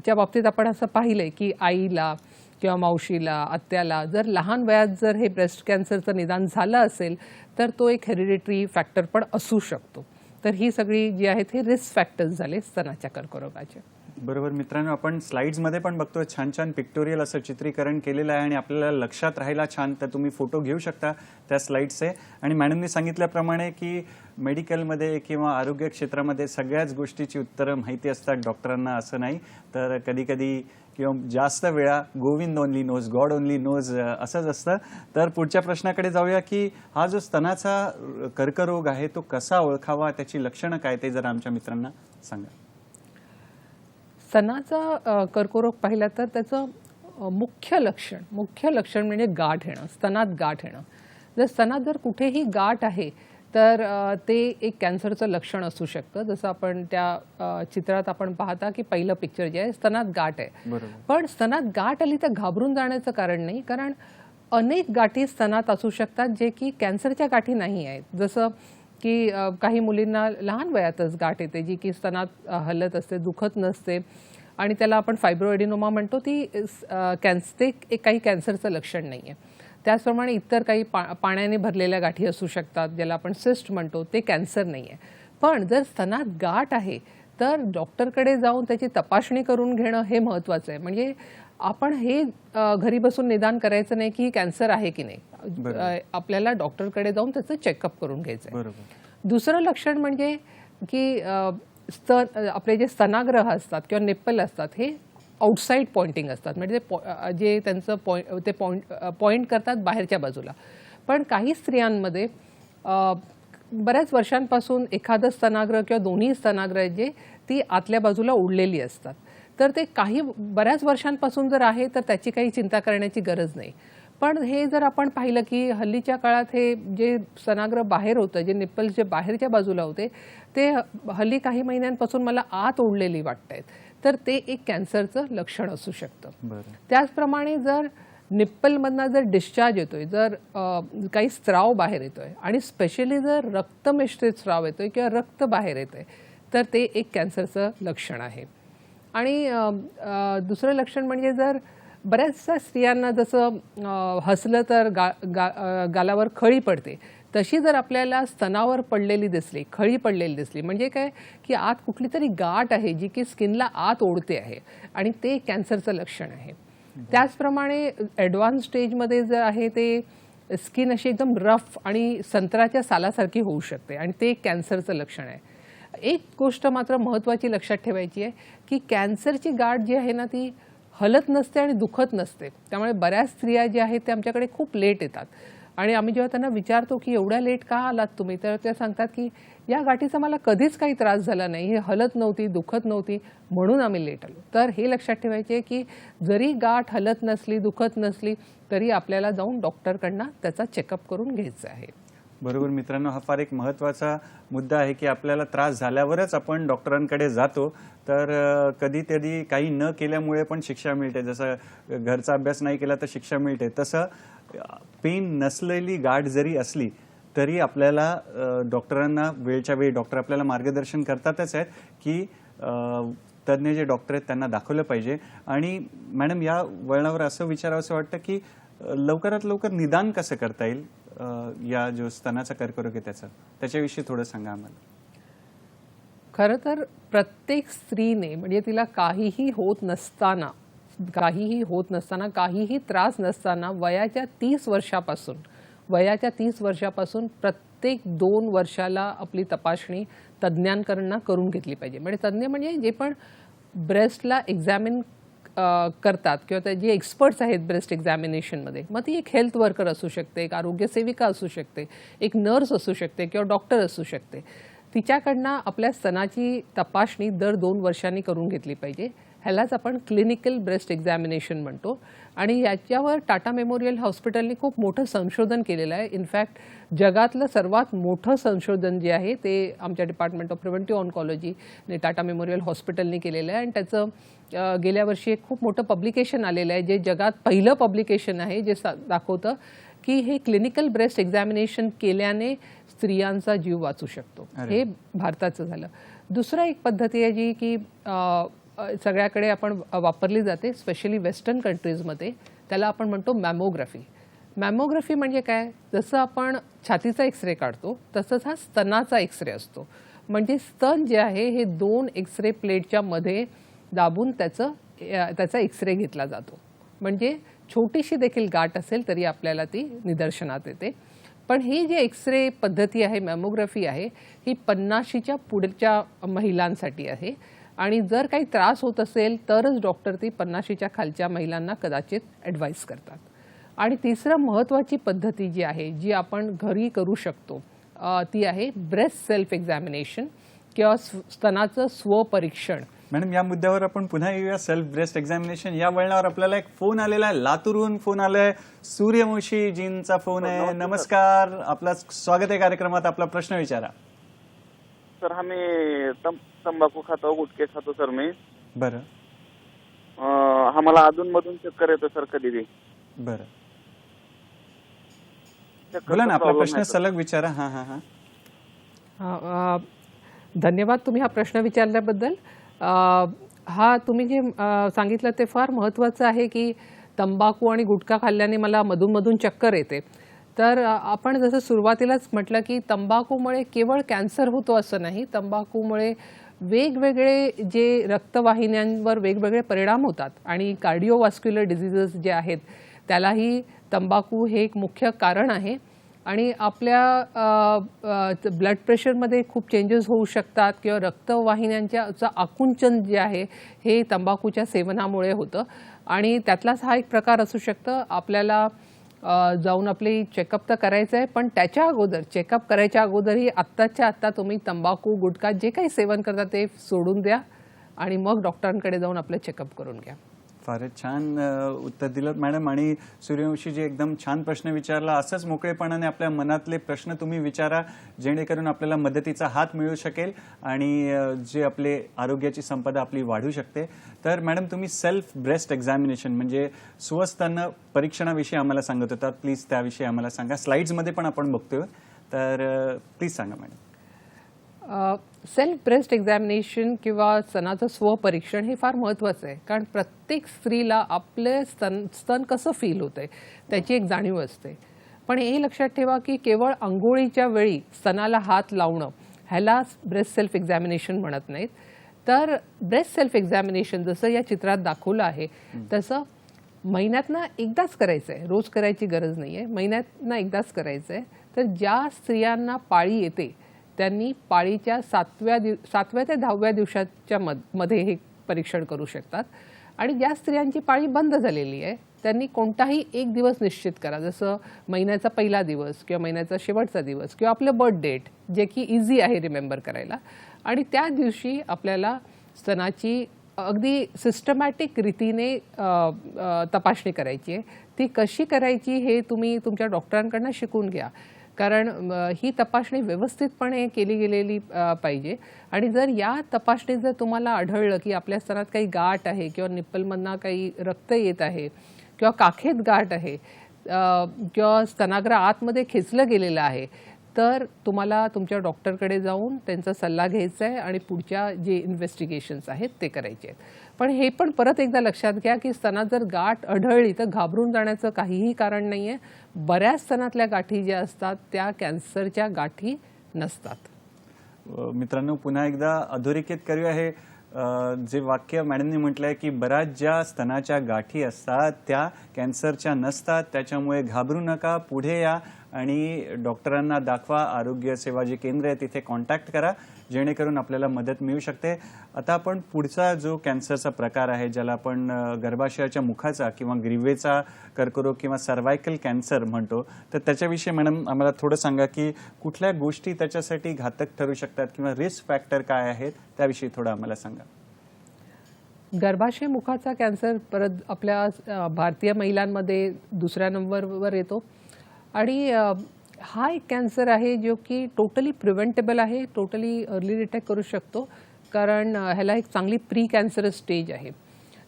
च्या बाबतीत आपण असं पाहिलंय की आईला किंवा मावशीला, आत्याला जर लहान वयात जर हे ब्रेस्ट कॅन्सरचं निदान झालं असेल तर तो एक हेरिडिटरी फॅक्टर पण असू शकतो. तर ही सगळी जी आहेत हे रिस्क फॅक्टर्स झाले स्तनाच्या कर्करोगाचे. बरोबर मित्रांनो, आपण स्लाइड्समध्ये पण बघतोय छान छान पिक्टोरियल असं चित्रीकरण केलेलं आहे आणि आपल्याला लक्षात राहायला छान, तर तुम्ही फोटो घेऊ शकता त्या स्लाइड्सचे. आणि मॅडमनी सांगितल्याप्रमाणे की मेडिकलमध्ये किंवा आरोग्य क्षेत्रामध्ये सगळ्याच गोष्टीची उत्तरं माहिती असतात डॉक्टरांना, असं नाही. तर कधी कधी किंवा जास्त वेळा Govind only knows, God only knows असंच असतं. तर पुढच्या प्रश्नाकडे जाऊया की हा जो स्तनाचा कर्करोग आहे तो कसा ओळखावा, त्याची लक्षणं काय, ते जरा आमच्या मित्रांना सांगा. स्तनाचा कर्करोग पाहिला तर त्याचं मुख्य लक्षण म्हणजे गाठ येणं, स्तनात गाठ येणं. जर स्तनात जर कुठेही गाठ आहे तर ते एक कॅन्सरचं लक्षण असू शकतं. जसं आपण त्या चित्रात आपण पाहता की पहिलं पिक्चर जे आहे स्तनात गाठ आहे. पण स्तनात गाठ आली तर घाबरून जाण्याचं कारण नाही, कारण अनेक गाठी स्तनात असू शकतात जे की कॅन्सरच्या गाठी नाही आहेत. जसं की काही मुलींना लहान वयातच गाठ येते जी की स्तनात हलत असते, दुखत नसते आणि त्याला आपण फायब्रोएडिनोमा म्हणतो. ती ते एक काही कॅन्सरचं लक्षण नाही आहे. त्याचप्रमाणे इतर काही पाण्याने भरलेल्या गाठी असू शकतात, ज्याला आपण सिस्ट म्हणतो, ते कॅन्सर नाही आहे. पण जर स्तनात गाठ आहे तर डॉक्टरकडे जाऊन त्याची तपासणी करून घेणं हे महत्त्वाचं आहे. म्हणजे आपण हे घरी बसून निदान करायचं नाही की कॅन्सर आहे की नाही. आपल्याला डॉक्टरकडे जाऊन त्याचं चेकअप करून घ्यायचं आहे. दुसरं लक्षण म्हणजे की आपले जे स्तनाग्रह असतात किंवा निप्पल असतात हे आउटसाईड पॉइंटिंग असतात. म्हणजे जे त्यांचं पॉइंट करतात बाहेरच्या बाजूला. पण काही स्त्रियांमध्ये बऱ्याच वर्षांपासून एखादं स्तनाग्रह किंवा दोन्ही स्तनाग्रह जे ती आतल्या बाजूला उडलेली असतात. तर ते बऱ्याच वर्षांपासून जर आहे तर त्याची काही चिंता करण्याची गरज नाही. पण हे जर आपण पाहिलं की हल्लीच्या काळात हे जे स्तनाग्रह बाहेर होतं, जे निप्पल्स जे बाहेरच्या बाजूला होते ते हल्ली काही महिन्यांपासून मला आत ओढलेली वाटत आहेत, तर ते एक कॅन्सरचं लक्षण असू शकतं. त्याचप्रमाणे जर निप्पलमधनं जर डिस्चार्ज येतोय, जर काही स्त्राव बाहेर येतोय आणि स्पेशली जर रक्तमिश्रित स्राव येतोय किंवा रक्त बाहेर येतंय तर ते एक कॅन्सरचं लक्षण आहे. आणि दुसरं लक्षण म्हणजे जर बऱ्याचशा स्त्रियांना जसं हसलं तर गालावर खळी पडते, तशी जर आपल्याला स्तनावर पडलेली दिसली, खळी पडलेली दिसली, म्हणजे काय की आत कुठली तरी गाठ आहे जी की स्किनला आत ओढते आहे आणि ते कॅन्सरचं लक्षण आहे. त्याचप्रमाणे ॲडव्हान्स स्टेजमध्ये जर आहे ते स्किन अशी एकदम रफ आणि संत्र्याच्या सालासारखी होऊ शकते आणि ते कॅन्सरचं लक्षण आहे. एक गोष्ट मात्र महत्त्वाची लक्षात ठेवायची आहे की कॅन्सरची गाठ जी आहे ना ती हलत नसते आणि दुखत नसते. त्यामुळे बऱ्याच स्त्रिया ज्या आहेत त्या आमच्याकडे खूप लेट येतात आणि आम्ही जेव्हा त्यांना विचारतो की एवढ्या लेट का आलात तुम्ही, तर त्या सांगतात की या गाठीचा मला कधीच काही त्रास झाला नाही, हे हलत नव्हती, दुखत नव्हती, म्हणून आम्ही लेट आलो. तर हे लक्षात ठेवायचे आहे की जरी गाठ हलत नसली, दुखत नसली तरी आपल्याला जाऊन डॉक्टरकडनं त्याचा चेकअप करून घ्यायचा आहे. बरोबर मित्रांनो, हा फार एक महत्त्वाचा मुद्दा आहे की आपल्याला त्रास झाल्यावरच आपण डॉक्टरांकडे जातो. तर कधीतरी काही न केल्यामुळे पण शिक्षा मिळते. जसं घरचा अभ्यास नाही केला तर शिक्षा मिळते, तसं पेन नसलेली गाठ जरी असली तरी आपल्याला डॉक्टरांना वेळच्या वेळी डॉक्टर आपल्याला मार्गदर्शन करतातच आहेत की तज्ज्ञ जे डॉक्टर आहेत त्यांना दाखवलं पाहिजे. आणि मॅडम, या वळणावर असं विचारावंसं वाटतं की लवकरात लवकर निदान कसं करता येईल या जो स्तनाचा कर्करोग आहे त्याच्याविषयी थोडं सांगा आम्हाला. खरं तर प्रत्येक स्त्रीने म्हणजे तिला काहीही होत नसताना, काहीही त्रास नसताना वयाच्या 30 वर्षापासून प्रत्येक 2 वर्षाला आपली तपासणी तज्ज्ञांकडून करून घेतली पाहिजे. म्हणजे तज्ज्ञ म्हणजे जे पण ब्रेस्टला एक्झामिन करतात किंवा ते जे एक्सपर्ट्स आहेत ब्रेस्ट एक्झामिनेशनमध्ये, मग ती एक हेल्थ वर्कर असू शकते, एक आरोग्यसेविका असू शकते, एक नर्स असू शकते किंवा डॉक्टर असू शकते. तिच्याकडनं आपल्या स्तनाची तपासणी दर 2 वर्षांनी करून घेतली पाहिजे. ह्यालाच आपण क्लिनिकल ब्रेस्ट एक्झामिनेशन म्हणतो. आणि याच्यावर टाटा मेमोरियल हॉस्पिटलने खूप मोठं संशोधन केलेलं आहे. इनफॅक्ट जगातलं सर्वात मोठं संशोधन जे आहे ते आमच्या डिपार्टमेंट ऑफ प्रिव्हेंटिव्ह ऑन्कॉलॉजीने टाटा मेमोरियल हॉस्पिटलने केलेलं आहे. आणि त्याचं गेल्या वर्षी एक खूप मोठं पब्लिकेशन आलेलं आहे, जे जगात पहिलं पब्लिकेशन आहे जे दाखवतं की हे क्लिनिकल ब्रेस्ट एक्झामिनेशन केल्याने स्त्रियांचा जीव वाचू शकतो. हे भारताचं झालं. दुसरं एक पद्धती आहे जी की सगळ्याकडे आपण वापरली जाते, स्पेशली वेस्टर्न कंट्रीजमध्ये. त्याला आपण म्हणतो मॅमोग्राफी. मॅमोग्राफी म्हणजे काय, जसं आपण छातीचा एक्सरे काढतो तसंच हा स्तनाचा एक्सरे असतो. म्हणजे स्तन जे आहे हे 2 एक्सरे प्लेटच्या मध्ये दाबून त्याचा एक्सरे घेतला जातो. म्हणजे छोटीशी देखील गाठ असेल तरी आपल्याला ती निदर्शनात येते. पण ही जी एक्सरे पद्धती आहे, मॅमोग्राफी आहे, ही 50च्या पुढच्या महिलांसाठी आहे. आणि जर काही त्रास होत असेल तरच डॉक्टर ती 50च्या खालच्या महिलांना कदाचित ॲडवाईस करतात. आणि तिसरं महत्त्वाची पद्धती जी आहे, जी आपण घरी करू शकतो, ती आहे ब्रेस्ट सेल्फ एक्झामिनेशन किंवा स्तनाचं स्वपरीक्षण. मॅडम, या मुद्द्यावर आपण पुन्हा येऊया. सेल्फ ब्रेस्ट एक्झामिनेशन या वळणावर आपल्याला एक फोन आलेला आहे, लातूरहून फोन आलाय. सूर्यवंशीजींचा फोन आहे. नमस्कार, आपलं स्वागत आहे कार्यक्रमात. आपला प्रश्न विचारा. सर, आम्ही तंबाखू खातो, गुटखे खातो सर मी. बरं. आम्हाला अधूनमधून चक्कर येतो सर कधी बी. बरं, बोला ना, आपला प्रश्न सलग विचारा. हा हा हा धन्यवाद तुम्ही हा प्रश्न विचारल्याबद्दल. हा तुम्ही जे सांगितलं ते फार महत्त्वाचं आहे की तंबाखू आणि गुटखा खाल्ल्याने मला मधून चक्कर येते. तर आपण जसं सुरुवातीलाच म्हटलं की तंबाखूमुळे केवळ कॅन्सर होतो असं नाही. तंबाखूमुळे वेगवेगळे जे रक्तवाहिन्यांवर वेगवेगळे परिणाम होतात आणि कार्डिओव्हास्क्युलर डिझिजेस जे आहेत त्यालाही तंबाखू हे एक मुख्य कारण आहे. आणि आपल्या ब्लड प्रेशरमध्ये खूप चेंजेस होऊ शकतात किंवा रक्तवाहिन्यांच्या आकुंचन जे आहे हे तंबाखूच्या सेवनामुळे होतं. आणि त्यातलाच हा एक प्रकार असू शकतं. आपल्याला जाऊन आपली चेकअप तर करायचं आहे, पण त्याच्या अगोदर चेकअप करायच्या अगोदरही आत्ताच्या आत्ता तुम्ही तंबाखू गुटखा जे काही सेवन करता ते सोडून द्या आणि मग डॉक्टरांकडे जाऊन आपलं चेकअप करून घ्या. फारच छान उत्तर दिलं मॅडम. आणि सूर्यवंशीजी एकदम छान प्रश्न विचारला. असंच मोकळेपणाने आपल्या मनातले प्रश्न तुम्ही विचारा, जेणेकरून आपल्याला मदतीचा हात मिळू शकेल आणि जे आपले आरोग्याची संपदा आपली वाढू शकते. तर मॅडम तुम्ही सेल्फ ब्रेस्ट एक्झामिनेशन म्हणजे स्वस्तन परीक्षणाविषयी आम्हाला सांगत होतात. प्लीज त्याविषयी आम्हाला सांगा. स्लाइड्समध्ये पण आपण बघतोय, तर प्लीज सांगा मॅडम. सेल्फ ब्रेस्ट एक्झामिनेशन किंवा स्तनाचं स्वपरीक्षण हे फार महत्त्वाचं आहे. कारण प्रत्येक स्त्रीला आपले स्तन कसं फील होतं आहे त्याची एक जाणीव असते. पण हे लक्षात ठेवा की केवळ अंघोळीच्या वेळी स्तनाला हात लावणं ह्याला ब्रेस्ट सेल्फ एक्झामिनेशन म्हणत नाहीत. तर ब्रेस्ट सेल्फ एक्झामिनेशन जसं या चित्रात दाखवलं आहे तसं महिन्यातनं एकदाच करायचं आहे. रोज करायची गरज नाही आहे, महिन्यातनं एकदाच करायचं आहे. तर ज्या स्त्रियांना पाळी येते त्यांनी पाळीच्या 7व्या ते 10व्या दिवसाच्या मध्ये हे परीक्षण करू शकतात. आणि ज्या स्त्रियांची पाळी बंद झालेली आहे त्यांनी कोणताही एक दिवस निश्चित करा, जसं महिन्याचा पहिला दिवस किंवा महिन्याचा शेवटचा दिवस किंवा आपलं बर्थ डेट, जे की इझी आहे रिमेंबर करायला. आणि त्या दिवशी आपल्याला स्तनाची अगदी सिस्टमॅटिक रीतीने तपासणी करायची आहे. ती कशी करायची हे तुम्ही तुमच्या डॉक्टरांकडून शिकून घ्या. कारण ही तपासणी व्यवस्थितपणे केली गेलेली पाहिजे. आणि जर या तपासणीत जर तुम्हाला आढळलं की आपल्या स्तनात काही गाठ आहे किंवा निप्पलमधनं काही रक्त येत आहे किंवा काखेत गाठ आहे किंवा स्तनाग्र आतमध्ये खेचलं गेलेलं आहे, तर तुम्हाला तुमच्या डॉक्टरकडे जाऊन त्यांचा सल्ला घ्यायचा आहे आणि पुढच्या जे इन्व्हेस्टिगेशन्स आहेत ते करायचे आहेत. पण हे पण परत एकदा लक्षात घ्या की स्तनात जर गाठ आढळली तर घाबरून जाण्याचं काहीही कारण नाही आहे. बऱ्याच स्तनातल्या गाठी ज्या असतात त्या कॅन्सरच्या गाठी नसतात. मित्रांनो, पुन्हा एकदा अधोरेखित करूया हे जे वाक्य मॅडमनी म्हटलंय की बऱ्याच ज्या स्तनाच्या गाठी असतात त्या कॅन्सरच्या नसतात. त्याच्यामुळे घाबरू नका, पुढे या आणि डॉक्टरांना दाखवा. आरोग्य सेवा जे केंद्र आहे तिथे कॉन्टॅक्ट करा, जेणेकरून आपल्याला मदत मिळू शकते. आता आपण पुढचा जो कॅन्सरचा प्रकार आहे, ज्याला आपण गर्भाशयाच्या मुखाचा किंवा ग्रीवेचा कर्करोग किंवा सर्वायकल कॅन्सर म्हणतो, तर त्याच्याविषयी मॅडम आम्हाला थोडं सांगा की कुठल्या गोष्टी त्याच्यासाठी घातक ठरू शकतात किंवा रिस्क फॅक्टर काय आहेत त्याविषयी थोडं आम्हाला सांगा. गर्भाशय मुखाचा कॅन्सर परत आपल्या भारतीय महिलांमध्ये दुसऱ्या नंबरवर येतो. आणि हा एक कॅन्सर आहे जो की टोटली प्रिव्हेंटेबल आहे, टोटली अर्ली डिटेक्ट करू शकतो. कारण ह्याला एक चांगली प्री कॅन्सरस स्टेज आहे.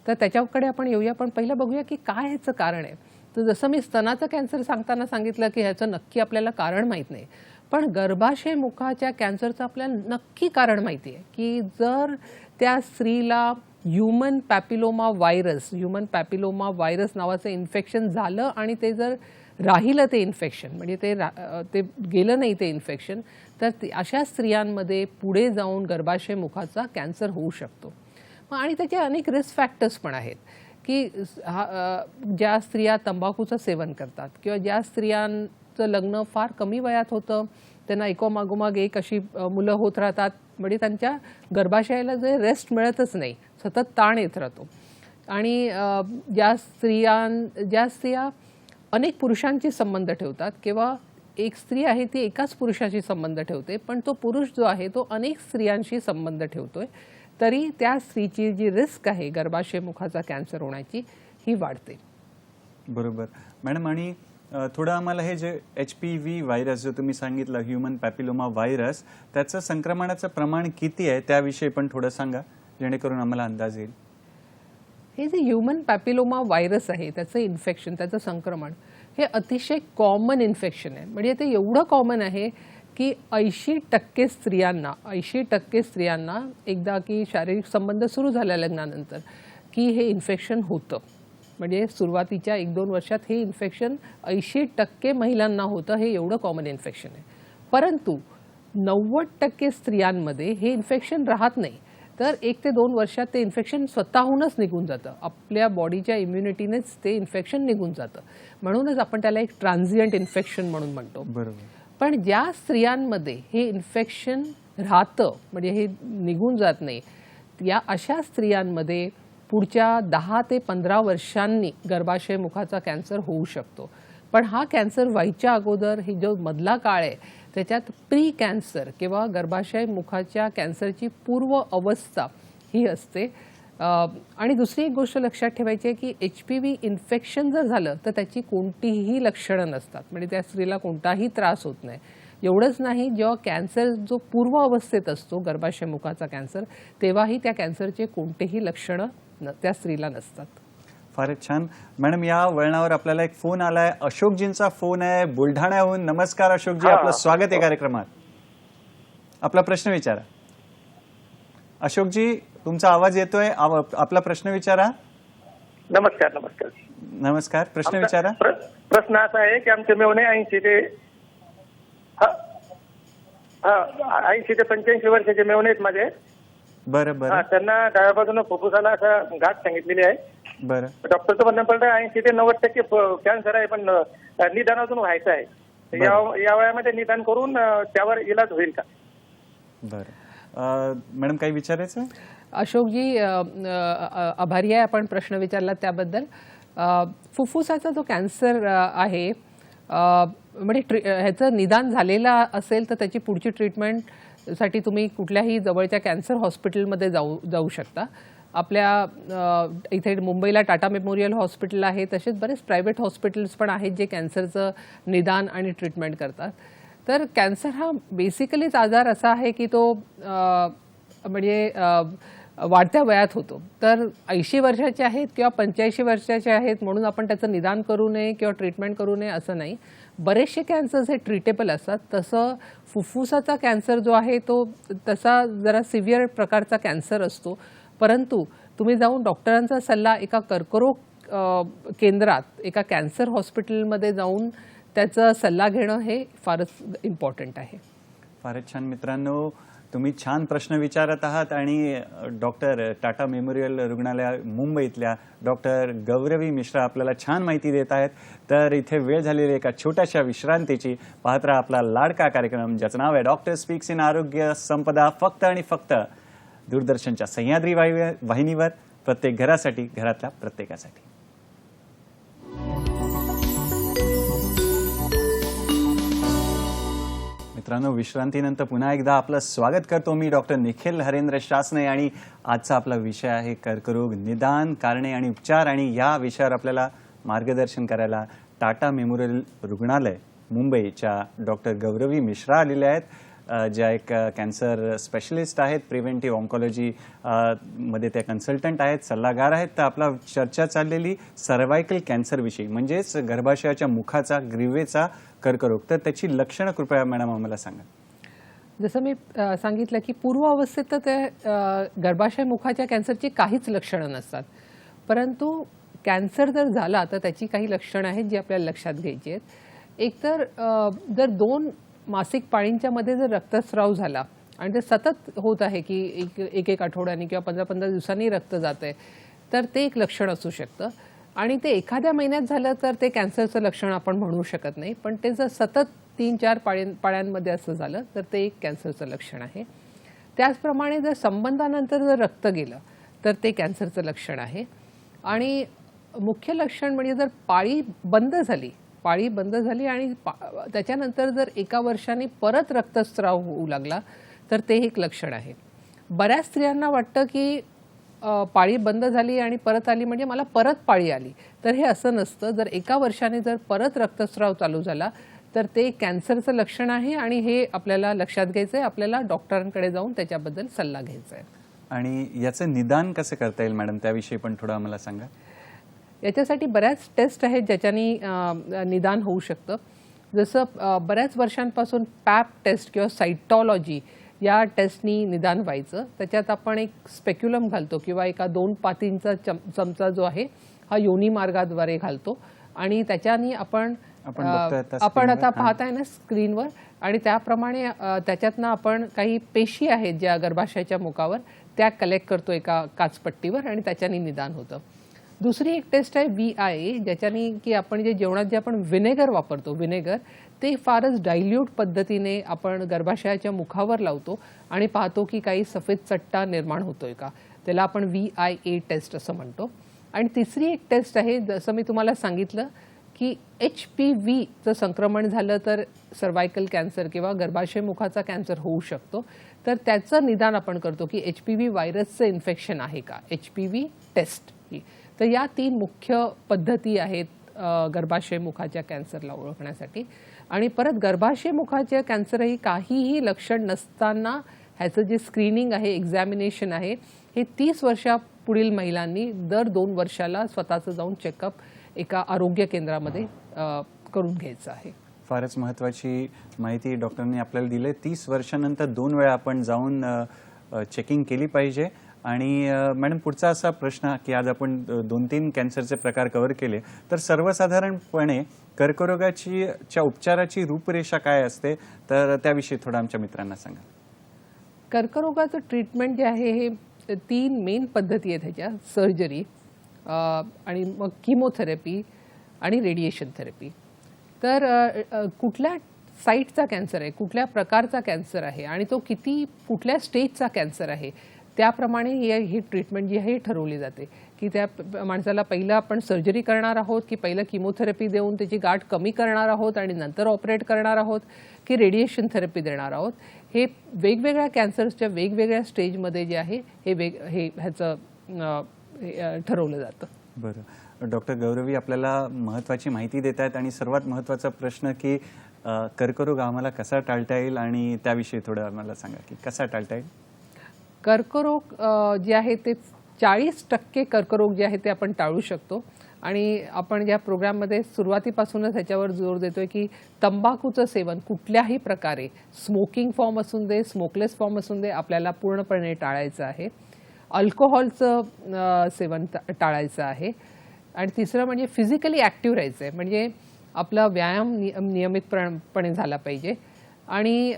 तर त्याच्याकडे आपण येऊया. पण पहिलं बघूया की काय ह्याचं कारण आहे. तर जसं मी स्तनाचं कॅन्सर सांगताना सांगितलं की ह्याचं नक्की आपल्याला कारण माहीत नाही, पण गर्भाशय मुखाच्या कॅन्सरचं आपल्याला नक्की कारण माहिती आहे की जर त्या स्त्रीला ह्युमन पॅपिलोमा व्हायरस नावाचं इन्फेक्शन झालं आणि ते जर राहिलं ते इन्फेक्शन, म्हणजे ते गेलं नाही ते इन्फेक्शन, तर अशा स्त्रियांमध्ये पुढे जाऊन गर्भाशय मुखाचा कॅन्सर होऊ शकतो. आणि त्याचे अनेक रिस्क फॅक्टर्स पण आहेत की ज्या स्त्रिया तंबाखूचं सेवन करतात किंवा ज्या स्त्रियांचं लग्न फार कमी वयात होतं, त्यांना एकोमागोमाग एक अशी मुलं होत राहतात, म्हणजे त्यांच्या गर्भाशयाला जे रेस्ट मिळतच नाही, सतत ताण येत राहतो. आणि ज्या स्त्रिया अनेक पुरुषांशी संबंध ठेवतात किंवा एक स्त्री आहे ती एकाच पुरुषाशी संबंध ठेवते, पण तो पुरुष जो आहे तो अनेक स्त्रियांशी संबंध ठेवतोय, तरी त्या स्त्रीची जी रिस्क आहे गर्भाशय मुखाचा कॅन्सर होण्याची ही वाढते. बरोबर मॅडम. आणि थोडं आम्हाला हे जे HPV व्हायरस जो तुम्ही सांगितलं, ह्युमन पॅपिलोमा व्हायरस, त्याचं संक्रमणाचं प्रमाण किती आहे त्याविषयी पण थोडं सांगा, जेणेकरून आम्हाला अंदाज येईल. हे जे ह्युमन पॅपिलोमा व्हायरस आहे त्याचं इन्फेक्शन, त्याचं संक्रमण हे अतिशय कॉमन इन्फेक्शन आहे. म्हणजे ते एवढं कॉमन आहे की 80% स्त्रियांना एकदा की शारीरिक संबंध सुरू झाल्या लग्नानंतर की हे इन्फेक्शन होतं. म्हणजे सुरुवातीच्या 1-2 वर्षात हे इन्फेक्शन 80% महिलांना होतं. हे एवढं कॉमन इन्फेक्शन आहे. परंतु 90% स्त्रियांमध्ये हे इन्फेक्शन राहत नाही. तर 1 ते 2 वर्षात ते इन्फेक्शन स्वतःहूनच निघून जातं. आपल्या बॉडीच्या इम्युनिटीनेच ते इन्फेक्शन निघून जातं. म्हणूनच आपण त्याला एक ट्रान्झिएंट इन्फेक्शन म्हणून म्हणतो. बरोबर. पण ज्या स्त्रियांमध्ये हे इन्फेक्शन राहतं, म्हणजे हे निघून जात नाही, या अशा स्त्रियांमध्ये पुढच्या 10 ते 15 वर्षांनी गर्भाशय मुखाचा कॅन्सर होऊ शकतो. पण हा कॅन्सर व्हायच्या अगोदर ही जो मधला काळ आहे त्याच्यात प्री कॅन्सर किंवा गर्भाशय मुखाच्या कॅन्सरची पूर्व अवस्था ही असते. आणि दुसरी एक गोष्ट लक्षात ठेवायची आहे की HPV इन्फेक्शन जर झालं तर त्याची कोणतीही लक्षणं नसतात. म्हणजे त्या स्त्रीला कोणताही त्रास होत नाही. एवढंच नाही, जेव्हा कॅन्सर जो पूर्व अवस्थेत असतो गर्भाशय मुखाचा कॅन्सर, तेव्हाही त्या कॅन्सरचे कोणतेही लक्षणं त्या स्त्रीला नसतात. फारच छान मॅडम. या वळणावर आपल्याला एक फोन आलाय. अशोकजींचा फोन आहे बुलढाण्याहून. नमस्कार अशोकजी, आपलं स्वागत आहे कार्यक्रमात. आपला प्रश्न विचारा. अशोकजी, तुमचा आवाज येतोय, आपला प्रश्न विचारा. नमस्कार. नमस्कार. नमस्कार, प्रश्न विचारा. प्रश्न असा आहे की आमचे मेवणे 80 ते 85 वर्षाचे मेवणे आहेत माझे. बरं बरं. त्यांना डाव्या बाजूने फुफ्फुसाला असा गाठ सांगितलेली आहे. बरं. डॉक्टरचं म्हणणं पडलं 80 ते 90% कॅन्सर आहे, पण निदानातून व्हायचं आहे. या वयामध्ये निदान करून त्यावर इलाज होईल का? बरं. मॅडम काही विचारायचं? अशोकजी, आभारी आहे आपण प्रश्न विचारला त्याबद्दल. फुफ्फुसाचा जो कॅन्सर आहे, म्हणजे ह्याचं निदान झालेलं असेल तर त्याची पुढची ट्रीटमेंटसाठी तुम्ही कुठल्याही जवळच्या कॅन्सर हॉस्पिटलमध्ये जाऊ शकता. आपल्या इथे मुंबईला टाटा मेमोरियल हॉस्पिटल आहे, तसेच बरेच प्रायव्हेट हॉस्पिटल्स पण आहेत जे कॅन्सरचं निदान आणि ट्रीटमेंट करतात. तर कॅन्सर हा बेसिकलीच आजार असा आहे की तो म्हणजे वाढत्या वयात होतो. तर 80 वर्षाचे आहेत किंवा 85 वर्षाचे आहेत म्हणून आपण त्याचं निदान करू नये किंवा ट्रीटमेंट करू नये असं नाही. बरेचसे कॅन्सर्स हे ट्रीटेबल असतात. तसं फुफ्फुसाचा कॅन्सर जो आहे तो तसा जरा सिव्हिअर प्रकारचा कॅन्सर असतो. परंतु तुम्ही जाऊन डॉक्टरांचा सल्ला एका कर्करोग केंद्रात, एका कॅन्सर हॉस्पिटलमध्ये जाऊन त्याचा सल्ला घेणं हे फारच इम्पॉर्टंट आहे. फारच छान मित्रांनो, तुम्ही छान प्रश्न विचारत आहात आणि डॉक्टर टाटा मेमोरियल रुग्णालय मुंबईतल्या डॉक्टर गौरवी मिश्रा आपल्याला छान माहिती देत आहेत. तर इथे वेळ झालेली एका छोट्याशा विश्रांतीची. पाहत राहा आपला लाडका कार्यक्रम ज्याचं नाव आहे डॉक्टर स्पीक्स इन आरोग्य संपदा, फक्त आणि फक्त दूरदर्शनच्या सह्याद्री वाहिनीवर, प्रत्येक घरासाठी, घरातल्या प्रत्येकासाठी. मित्रांनो, विश्रांतीनंतर पुन्हा एकदा आपलं स्वागत करतो मी डॉक्टर निखिल हरेंद्र शासने. आणि आजचा आपला विषय आहे कर्करोग निदान, कारणे आणि उपचार. आणि या विषयावर आपल्याला मार्गदर्शन करायला टाटा मेमोरियल रुग्णालय मुंबईच्या डॉक्टर गौरवी मिश्रा आलेल्या आहेत, ज्या एक कॅन्सर स्पेशलिस्ट आहेत, प्रिव्हेंटिव्ह ऑन्कॉलॉजी मध्ये त्या कन्सल्टंट आहेत, सल्लागार आहेत. तर आपला चर्चा चाललेली सर्व्हायकल कॅन्सरविषयी, म्हणजेच गर्भाशयाच्या मुखाचा, ग्रीवेचा कर्करोग. तर त्याची लक्षणं कृपया मॅडम आम्हाला सांगा. जसं मी सांगितलं की पूर्व अवस्थेत तर ते गर्भाशय मुखाच्या कॅन्सरची काहीच लक्षणं नसतात. परंतु कॅन्सर जर झाला तर त्याची काही लक्षणं आहेत जी आपल्याला लक्षात घ्यायची आहेत. एकतर जर 2 मासिक पाळींच्या मध्ये जर रक्तस्राव झाला आणि ते सतत होत आहे की एक आठवड्यानी किंवा 15-15 दिवसांनी रक्त जात आहे, तर ते एक लक्षण असू शकतं. आणि ते एखाद्या महिन्यात झालं तर ते कॅन्सरचं लक्षण आपण म्हणू शकत नाही. पण ते जर सतत 3-4 पाळ्यांमध्ये असं झालं तर ते एक कॅन्सरचं लक्षण आहे. त्याचप्रमाणे जर संबंधानंतर जर रक्त गेलं तर ते कॅन्सरचं लक्षण आहे. आणि मुख्य लक्षण म्हणजे जर पाळी बंद झाली आणि त्याच्यानंतर जर 1 वर्षाने परत रक्तस्राव होऊ लागला तर ते एक लक्षण आहे. बऱ्याच स्त्रियांना वाटतं की पाळी बंद झाली आणि परत आली म्हणजे मला परत पाळी आली, तर हे असं नसतं. जर 1 वर्षाने जर परत रक्तस्राव चालू झाला तर ते कॅन्सरचं लक्षण आहे आणि हे आपल्याला लक्षात घ्यायचं आहे. आपल्याला डॉक्टरांकडे जाऊन त्याच्याबद्दल सल्ला घ्यायचा आहे. आणि याचं निदान कसं करता येईल मॅडम, त्याविषयी पण थोडं आम्हाला सांगा. याच्यासाठी बऱ्याच टेस्ट आहेत ज्याच्यानी निदान होऊ शकतं. जसं बऱ्याच वर्षांपासून पॅप टेस्ट किंवा सायटॉलॉजी या टेस्टनी निदान व्हायचं. त्याच्यात आपण एक स्पेक्युलम घालतो किंवा एका 2 पातींचा चमचा जो आहे हा योनी मार्गाद्वारे घालतो आणि त्याच्यानी आपण बघतोय आता आपण आता स्क्रीनवर. पाहताय ना स्क्रीनवर, आणि त्याप्रमाणे त्याच्यातनं आपण काही पेशी आहेत ज्या गर्भाशयाच्या मुखावर त्या कलेक्ट करतो एका काचपट्टीवर आणि त्याच्यानी निदान होतं. दुसरी एक टेस्ट आहे VIA, ज्याच्यानी की आपण जे जेवणात जे आपण व्हिनेगर वापरतो, व्हिनेगर ते फारच डायल्यूट पद्धतीने आपण गर्भाशयाच्या मुखावर लावतो आणि पाहतो की काही सफेद चट्टा निर्माण होतोय का. त्याला आपण VIA टेस्ट असं म्हणतो. आणि तिसरी एक टेस्ट आहे, जसं मी तुम्हाला सांगितलं की HPVचं संक्रमण झालं तर सर्वायकल कॅन्सर किंवा गर्भाशय मुखाचा कॅन्सर होऊ शकतो. तर त्याचं निदान आपण करतो की HPV व्हायरसचं इन्फेक्शन आहे का, HPV टेस्ट ही. तर या 3 मुख्य पद्धती आहेत गर्भाशय मुखाच्या कॅन्सरला ओळखण्यासाठी. आणि परत गर्भाशय मुखाच्या कॅन्सरही काहीही लक्षण नसताना ह्याचं जे स्क्रीनिंग आहे, एक्झामिनेशन आहे, हे 30 वर्षापुढील महिलांनी दर 2 वर्षाला स्वतःचं जाऊन चेकअप एका आरोग्य केंद्रामध्ये करून घ्यायचं आहे. फारच महत्त्वाची माहिती डॉक्टरांनी आपल्याला दिली. 30 वर्षानंतर 2 वेळा आपण जाऊन चेकिंग केली पाहिजे. आणि मॅडम, पुढचा असा प्रश्न की आज आपण 2-3 कॅन्सरचे प्रकार कव्हर केले, तर सर्वसाधारणपणे कर्करोगाच्या उपचाराची रूपरेषा काय असते, तर त्याविषयी थोडं आमच्या मित्रांना सांगा. कर्करोगाचं ट्रीटमेंट जे आहे हे 3 मेन पद्धती आहेत ह्याच्या. सर्जरी आणि मग किमोथेरपी आणि रेडिएशन थेरपी. तर कुठल्या साईटचा कॅन्सर आहे, कुठल्या प्रकारचा कॅन्सर आहे आणि तो कुठल्या स्टेजचा कॅन्सर आहे, त्याप्रमाणे ही ट्रीटमेंट जी आहे ठरवली जाते की त्या माणसाला पहिलं आपण सर्जरी करणार आहोत की पहिलं किमोथेरपी देऊन त्याची गाठ कमी करणार आहोत आणि नंतर ऑपरेट करणार आहोत की रेडिएशन थेरपी देणार आहोत. हे वेगवेगळ्या कॅन्सर्सच्या वेगवेगळ्या स्टेजमध्ये जे आहे हे ह्याचं ठरवलं जातं. बरं, डॉक्टर गौरवी आपल्याला महत्त्वाची माहिती देत आहेत. आणि सर्वात महत्त्वाचा प्रश्न की कर्करोग आम्हाला कसा टाळता येईल आणि त्याविषयी थोडं आम्हाला सांगा की कसा टाळता येईल. कर्करोग जे आहे ते 40% कर्करोग जे आहे ते आपण टाळू शकतो. आणि आपण या प्रोग्राममध्ये सुरुवातीपासूनच ह्याच्यावर जोर देतोय की तंबाखूचं सेवन कुठल्याही प्रकारे, स्मोकिंग फॉर्म असून दे, स्मोकलेस फॉर्म असून दे, आपल्याला पूर्णपणे टाळायचं आहे. अल्कोहोलचं सेवन टाळायचं आहे. आणि तिसरं म्हणजे फिजिकली ॲक्टिव्ह राहायचं आहे, म्हणजे आपला व्यायाम नियमितपणे झाला पाहिजे. आणि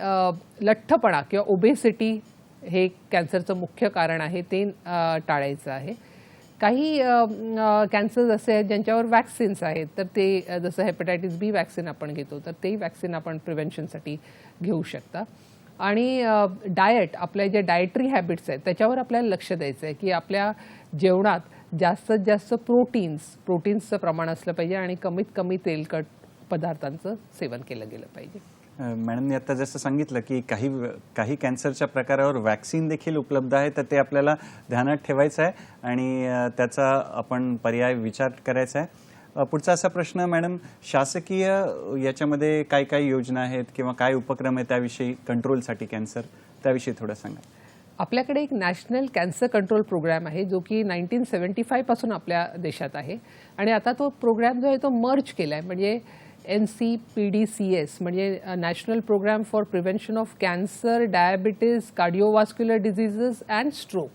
लठ्ठपणा किंवा ओबेसिटी हे कॅन्सरचं मुख्य कारण आहे, ते टाळायचं आहे. काही कॅन्सर्स असे आहेत ज्यांच्यावर वॅक्सिन्स आहेत, तर ते जसं हेपॅटायटिस B वॅक्सिन आपण घेतो, तर तेही वॅक्सिन आपण प्रिव्हेन्शनसाठी घेऊ शकता. आणि डाएट, आपल्या जे डाएटरी हॅबिट्स आहेत त्याच्यावर आपल्याला लक्ष द्यायचं आहे की आपल्या जेवणात जास्तीत जास्त प्रोटीन्सचं प्रमाण असलं पाहिजे आणि कमीत कमी तेलकट पदार्थांचं सेवन केलं गेलं पाहिजे. मॅडमने आता जसं सांगितलं की काही कॅन्सरच्या प्रकारावर वॅक्सिन देखील उपलब्ध आहे, तर ते आपल्याला ध्यानात ठेवायचं आहे आणि त्याचा आपण पर्याय विचार करायचा आहे. पुढचा असा प्रश्न मॅडम, शासकीय याच्यामध्ये काय काय योजना आहेत किंवा काय उपक्रम आहे त्याविषयी, कंट्रोलसाठी कॅन्सर, त्याविषयी थोडं सांगा. आपल्याकडे एक नॅशनल कॅन्सर कंट्रोल प्रोग्राम आहे जो की 1975 पासून आपल्या देशात आहे. आणि आता तो प्रोग्राम जो आहे तो मर्ज केला आहे, म्हणजे NCPDCS म्हणजे national programme for prevention of cancer, diabetes, cardiovascular diseases and stroke.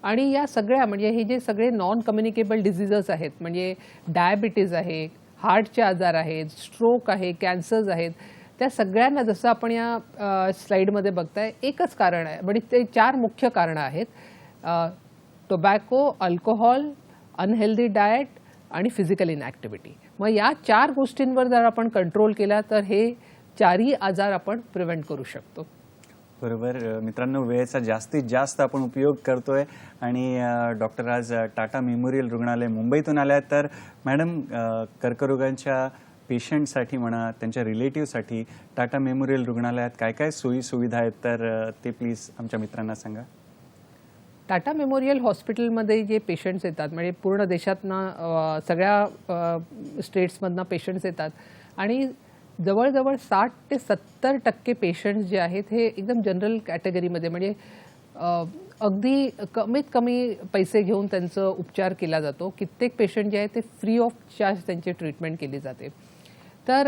आणि या सगळ्या म्हणजे हे जे सगळे नॉन कम्युनिकेबल डिझिजेस आहेत, म्हणजे डायबिटीज आहे, हार्टचे आजार आहेत, स्ट्रोक आहे, कॅन्सर्स आहेत, त्या सगळ्यांना जसं आपण या स्लाईडमध्ये बघताय एकच कारण आहे, म्हणजे ते 4 मुख्य कारणं आहेत: टोबॅको, अल्कोहोल, अनहेल्दी डाएट आणि फिजिकल इनॲक्टिव्हिटी. मग या 4 गोष्टींवर जर आपण कंट्रोल केला तर हे 4ही आजार आपण प्रिव्हेंट करू शकतो. बरोबर मित्रांनो, वेळेचा जास्तीत जास्त आपण उपयोग करतोय. आणि डॉक्टर आज टाटा मेमोरियल रुग्णालय मुंबईतून आल्या आहेत. तर मॅडम, कर्करोगांच्या पेशंटसाठी म्हणा, त्यांच्या रिलेटिव्हसाठी टाटा मेमोरियल रुग्णालयात काय काय सोयी सुविधा आहेत, तर ते प्लीज आमच्या मित्रांना सांगा. टाटा मेमोरियल हॉस्पिटलमध्ये जे पेशंट्स येतात, म्हणजे पूर्ण देशातनं सगळ्या स्टेट्समधनं पेशंट्स येतात आणि जवळजवळ 60 ते 70% पेशंट्स जे आहेत हे एकदम जनरल कॅटेगरीमध्ये, म्हणजे अगदी कमीत कमी पैसे घेऊन त्यांचं उपचार केला जातो. कित्येक पेशंट जे आहेत ते फ्री ऑफ चार्ज त्यांची ट्रीटमेंट केली जाते. तर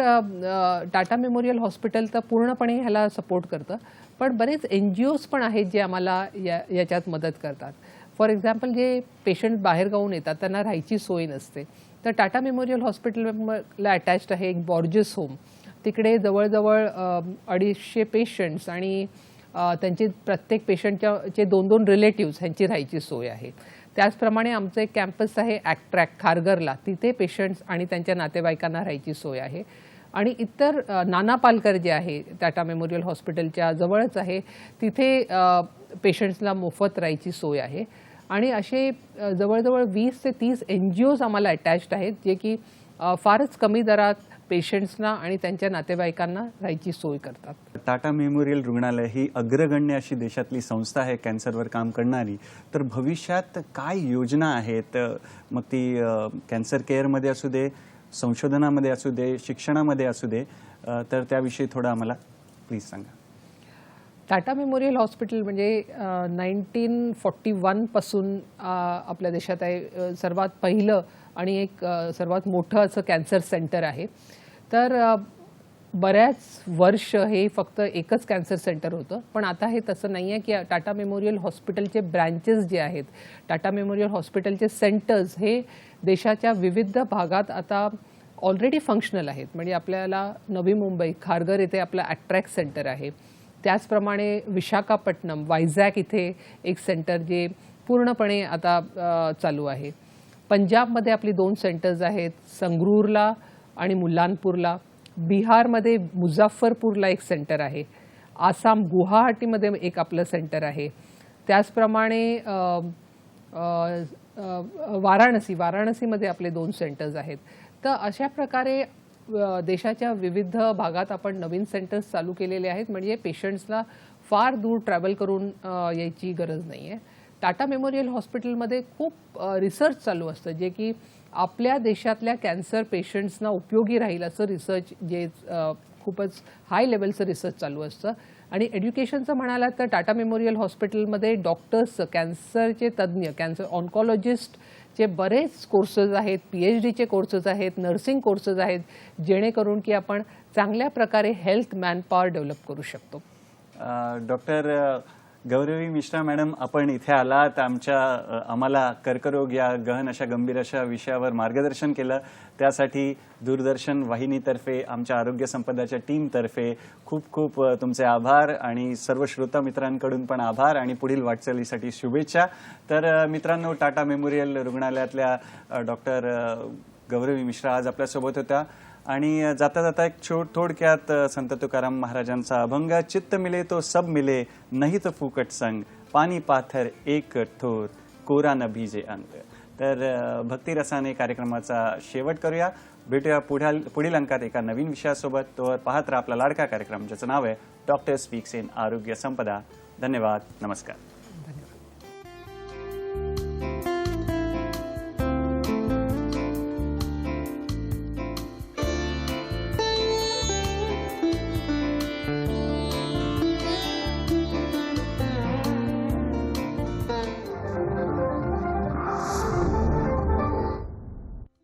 टाटा मेमोरियल हॉस्पिटल तर पूर्णपणे ह्याला सपोर्ट करतं, पण बरेच NGOs पण आहेत जे आम्हाला याच्यात मदत करतात. फॉर एक्झाम्पल जे पेशंट बाहेरगावून येतात त्यांना राहायची सोय नसते, तर टाटा मेमोरियल हॉस्पिटलला अटॅच्ड आहे एक बॉर्जेस होम. तिकडे जवळजवळ 250 पेशंट्स आणि त्यांचे प्रत्येक पेशंटचे 2-2 रिलेटिव्स ह्यांची राहायची सोय आहे. त्याचप्रमाणे आमचं एक कॅम्पस आहे ॲक्ट्रॅक खारघरला, तिथे पेशंट्स आणि त्यांच्या नातेवाईकांना राहायची सोय आहे. आणि इतर नाना पालकर जे आहे टाटा मेमोरियल हॉस्पिटलच्या जवळच आहे, तिथे पेशंट्सला मोफत राहायची सोय आहे. आणि असे जवळजवळ 20 ते 30 NGOs आम्हाला अटॅच्ड आहेत, जे की फारच कमी दरात पेशंट्सना आणि त्यांच्या नातेवाईकांना राहायची सोय करतात. टाटा मेमोरियल रुग्णालय ही अग्रगण्य अशी देशातली संस्था आहे कॅन्सरवर काम करणारी. तर भविष्यात काय योजना आहेत, मग ती कॅन्सर केअरमध्ये असू दे, संशोधनामध्ये असू दे, शिक्षणामध्ये असू दे, तर त्याविषयी थोडं आम्हाला प्लीज सांगा. टाटा मेमोरियल हॉस्पिटल म्हणजे 1941 पासून आपल्या देशात आहे, सर्वात पहिलं आणि एक सर्वात मोठं असं कॅन्सर सेंटर आहे. तर बऱ्याच वर्ष हे फक्त एकच कॅन्सर सेंटर होतं, पण आता हे तसं नाही आहे की टाटा मेमोरियल हॉस्पिटलचे ब्रँचेस जे आहेत, टाटा मेमोरियल हॉस्पिटलचे सेंटर्स हे देशाच्या विविध भागात आता ऑलरेडी फंक्शनल आहेत. म्हणजे आपल्याला नवी मुंबई खारघर येथे आपलं ॲट्रॅक सेंटर आहे. त्याचप्रमाणे विशाखापट्टणम वायझॅक इथे एक सेंटर जे पूर्णपणे आता चालू आहे. पंजाबमध्ये आपली 2 सेंटर्स आहेत, संगरूरला आणि मुल्लानपूरला. बिहारमध्ये मुझफ्फरपूरला एक सेंटर आहे. आसाम गुवाहाटीमध्ये एक आपलं सेंटर आहे. त्याचप्रमाणे वाराणसीमध्ये आपले 2 सेंटर्स आहेत. तर अशा प्रकारे देशाच्या विविध भागात आपण नवीन सेंटर्स चालू केलेले आहेत, म्हणजे पेशंट्सला फार दूर ट्रॅव्हल करून यायची गरज नाही आहे. टाटा मेमोरियल हॉस्पिटलमध्ये खूप रिसर्च चालू असतं, जे की आपल्या देशातल्या कॅन्सर पेशंट्सना उपयोगी राहील असं रिसर्च, जे खूपच हाय लेवलचं रिसर्च चालू असतं. आणि एज्युकेशनचं म्हणालात तर टाटा मेमोरियल हॉस्पिटलमध्ये डॉक्टर्स, कॅन्सरचे तज्ज्ञ, कॅन्सर ऑन्कॉलॉजिस्टचे बरेच कोर्सेस आहेत, PhDचे कोर्सेस आहेत, नर्सिंग कोर्सेस आहेत, जेणेकरून की आपण चांगल्या प्रकारे हेल्थ मॅनपॉवर डेव्हलप करू शकतो. डॉक्टर गौरवी मिश्रा मॅडम, आपण इथे आलात, आम्हाला कर्करोग या गहन अशा गंभीर अशा विषयावर मार्गदर्शन केलं. त्यासाठी दूरदर्शन वाहिनीतर्फे, आमच्या आरोग्य संपदाच्या टीमतर्फे खूप खूप तुमचे आभार आणि सर्व श्रोता मित्रांकडून पण आभार आणि पुढील वाटचालीसाठी शुभेच्छा. तर मित्रांनो, टाटा मेमोरियल रुग्णालयातल्या डॉक्टर गौरवी मिश्रा आज आपल्यासोबत होत्या. आणि जाता जाता एक थोडक्यात संत तुकाराम महाराजांचा अभंग, चित्त मिले तो सब मिले, नहीं तो फुकट संग, पाणी पाथर एक थोर, कोरा न भिजे अंग. तर भक्तिरसाने कार्यक्रमाचा शेवट करूया. भेटूया पुढील अंकात एका नवीन विषयासोबत. तोवर पाहत राहा आपला लाडका कार्यक्रम, ज्याचं नाव आहे डॉक्टर स्पीक्स इन आरोग्य संपदा. धन्यवाद. नमस्कार.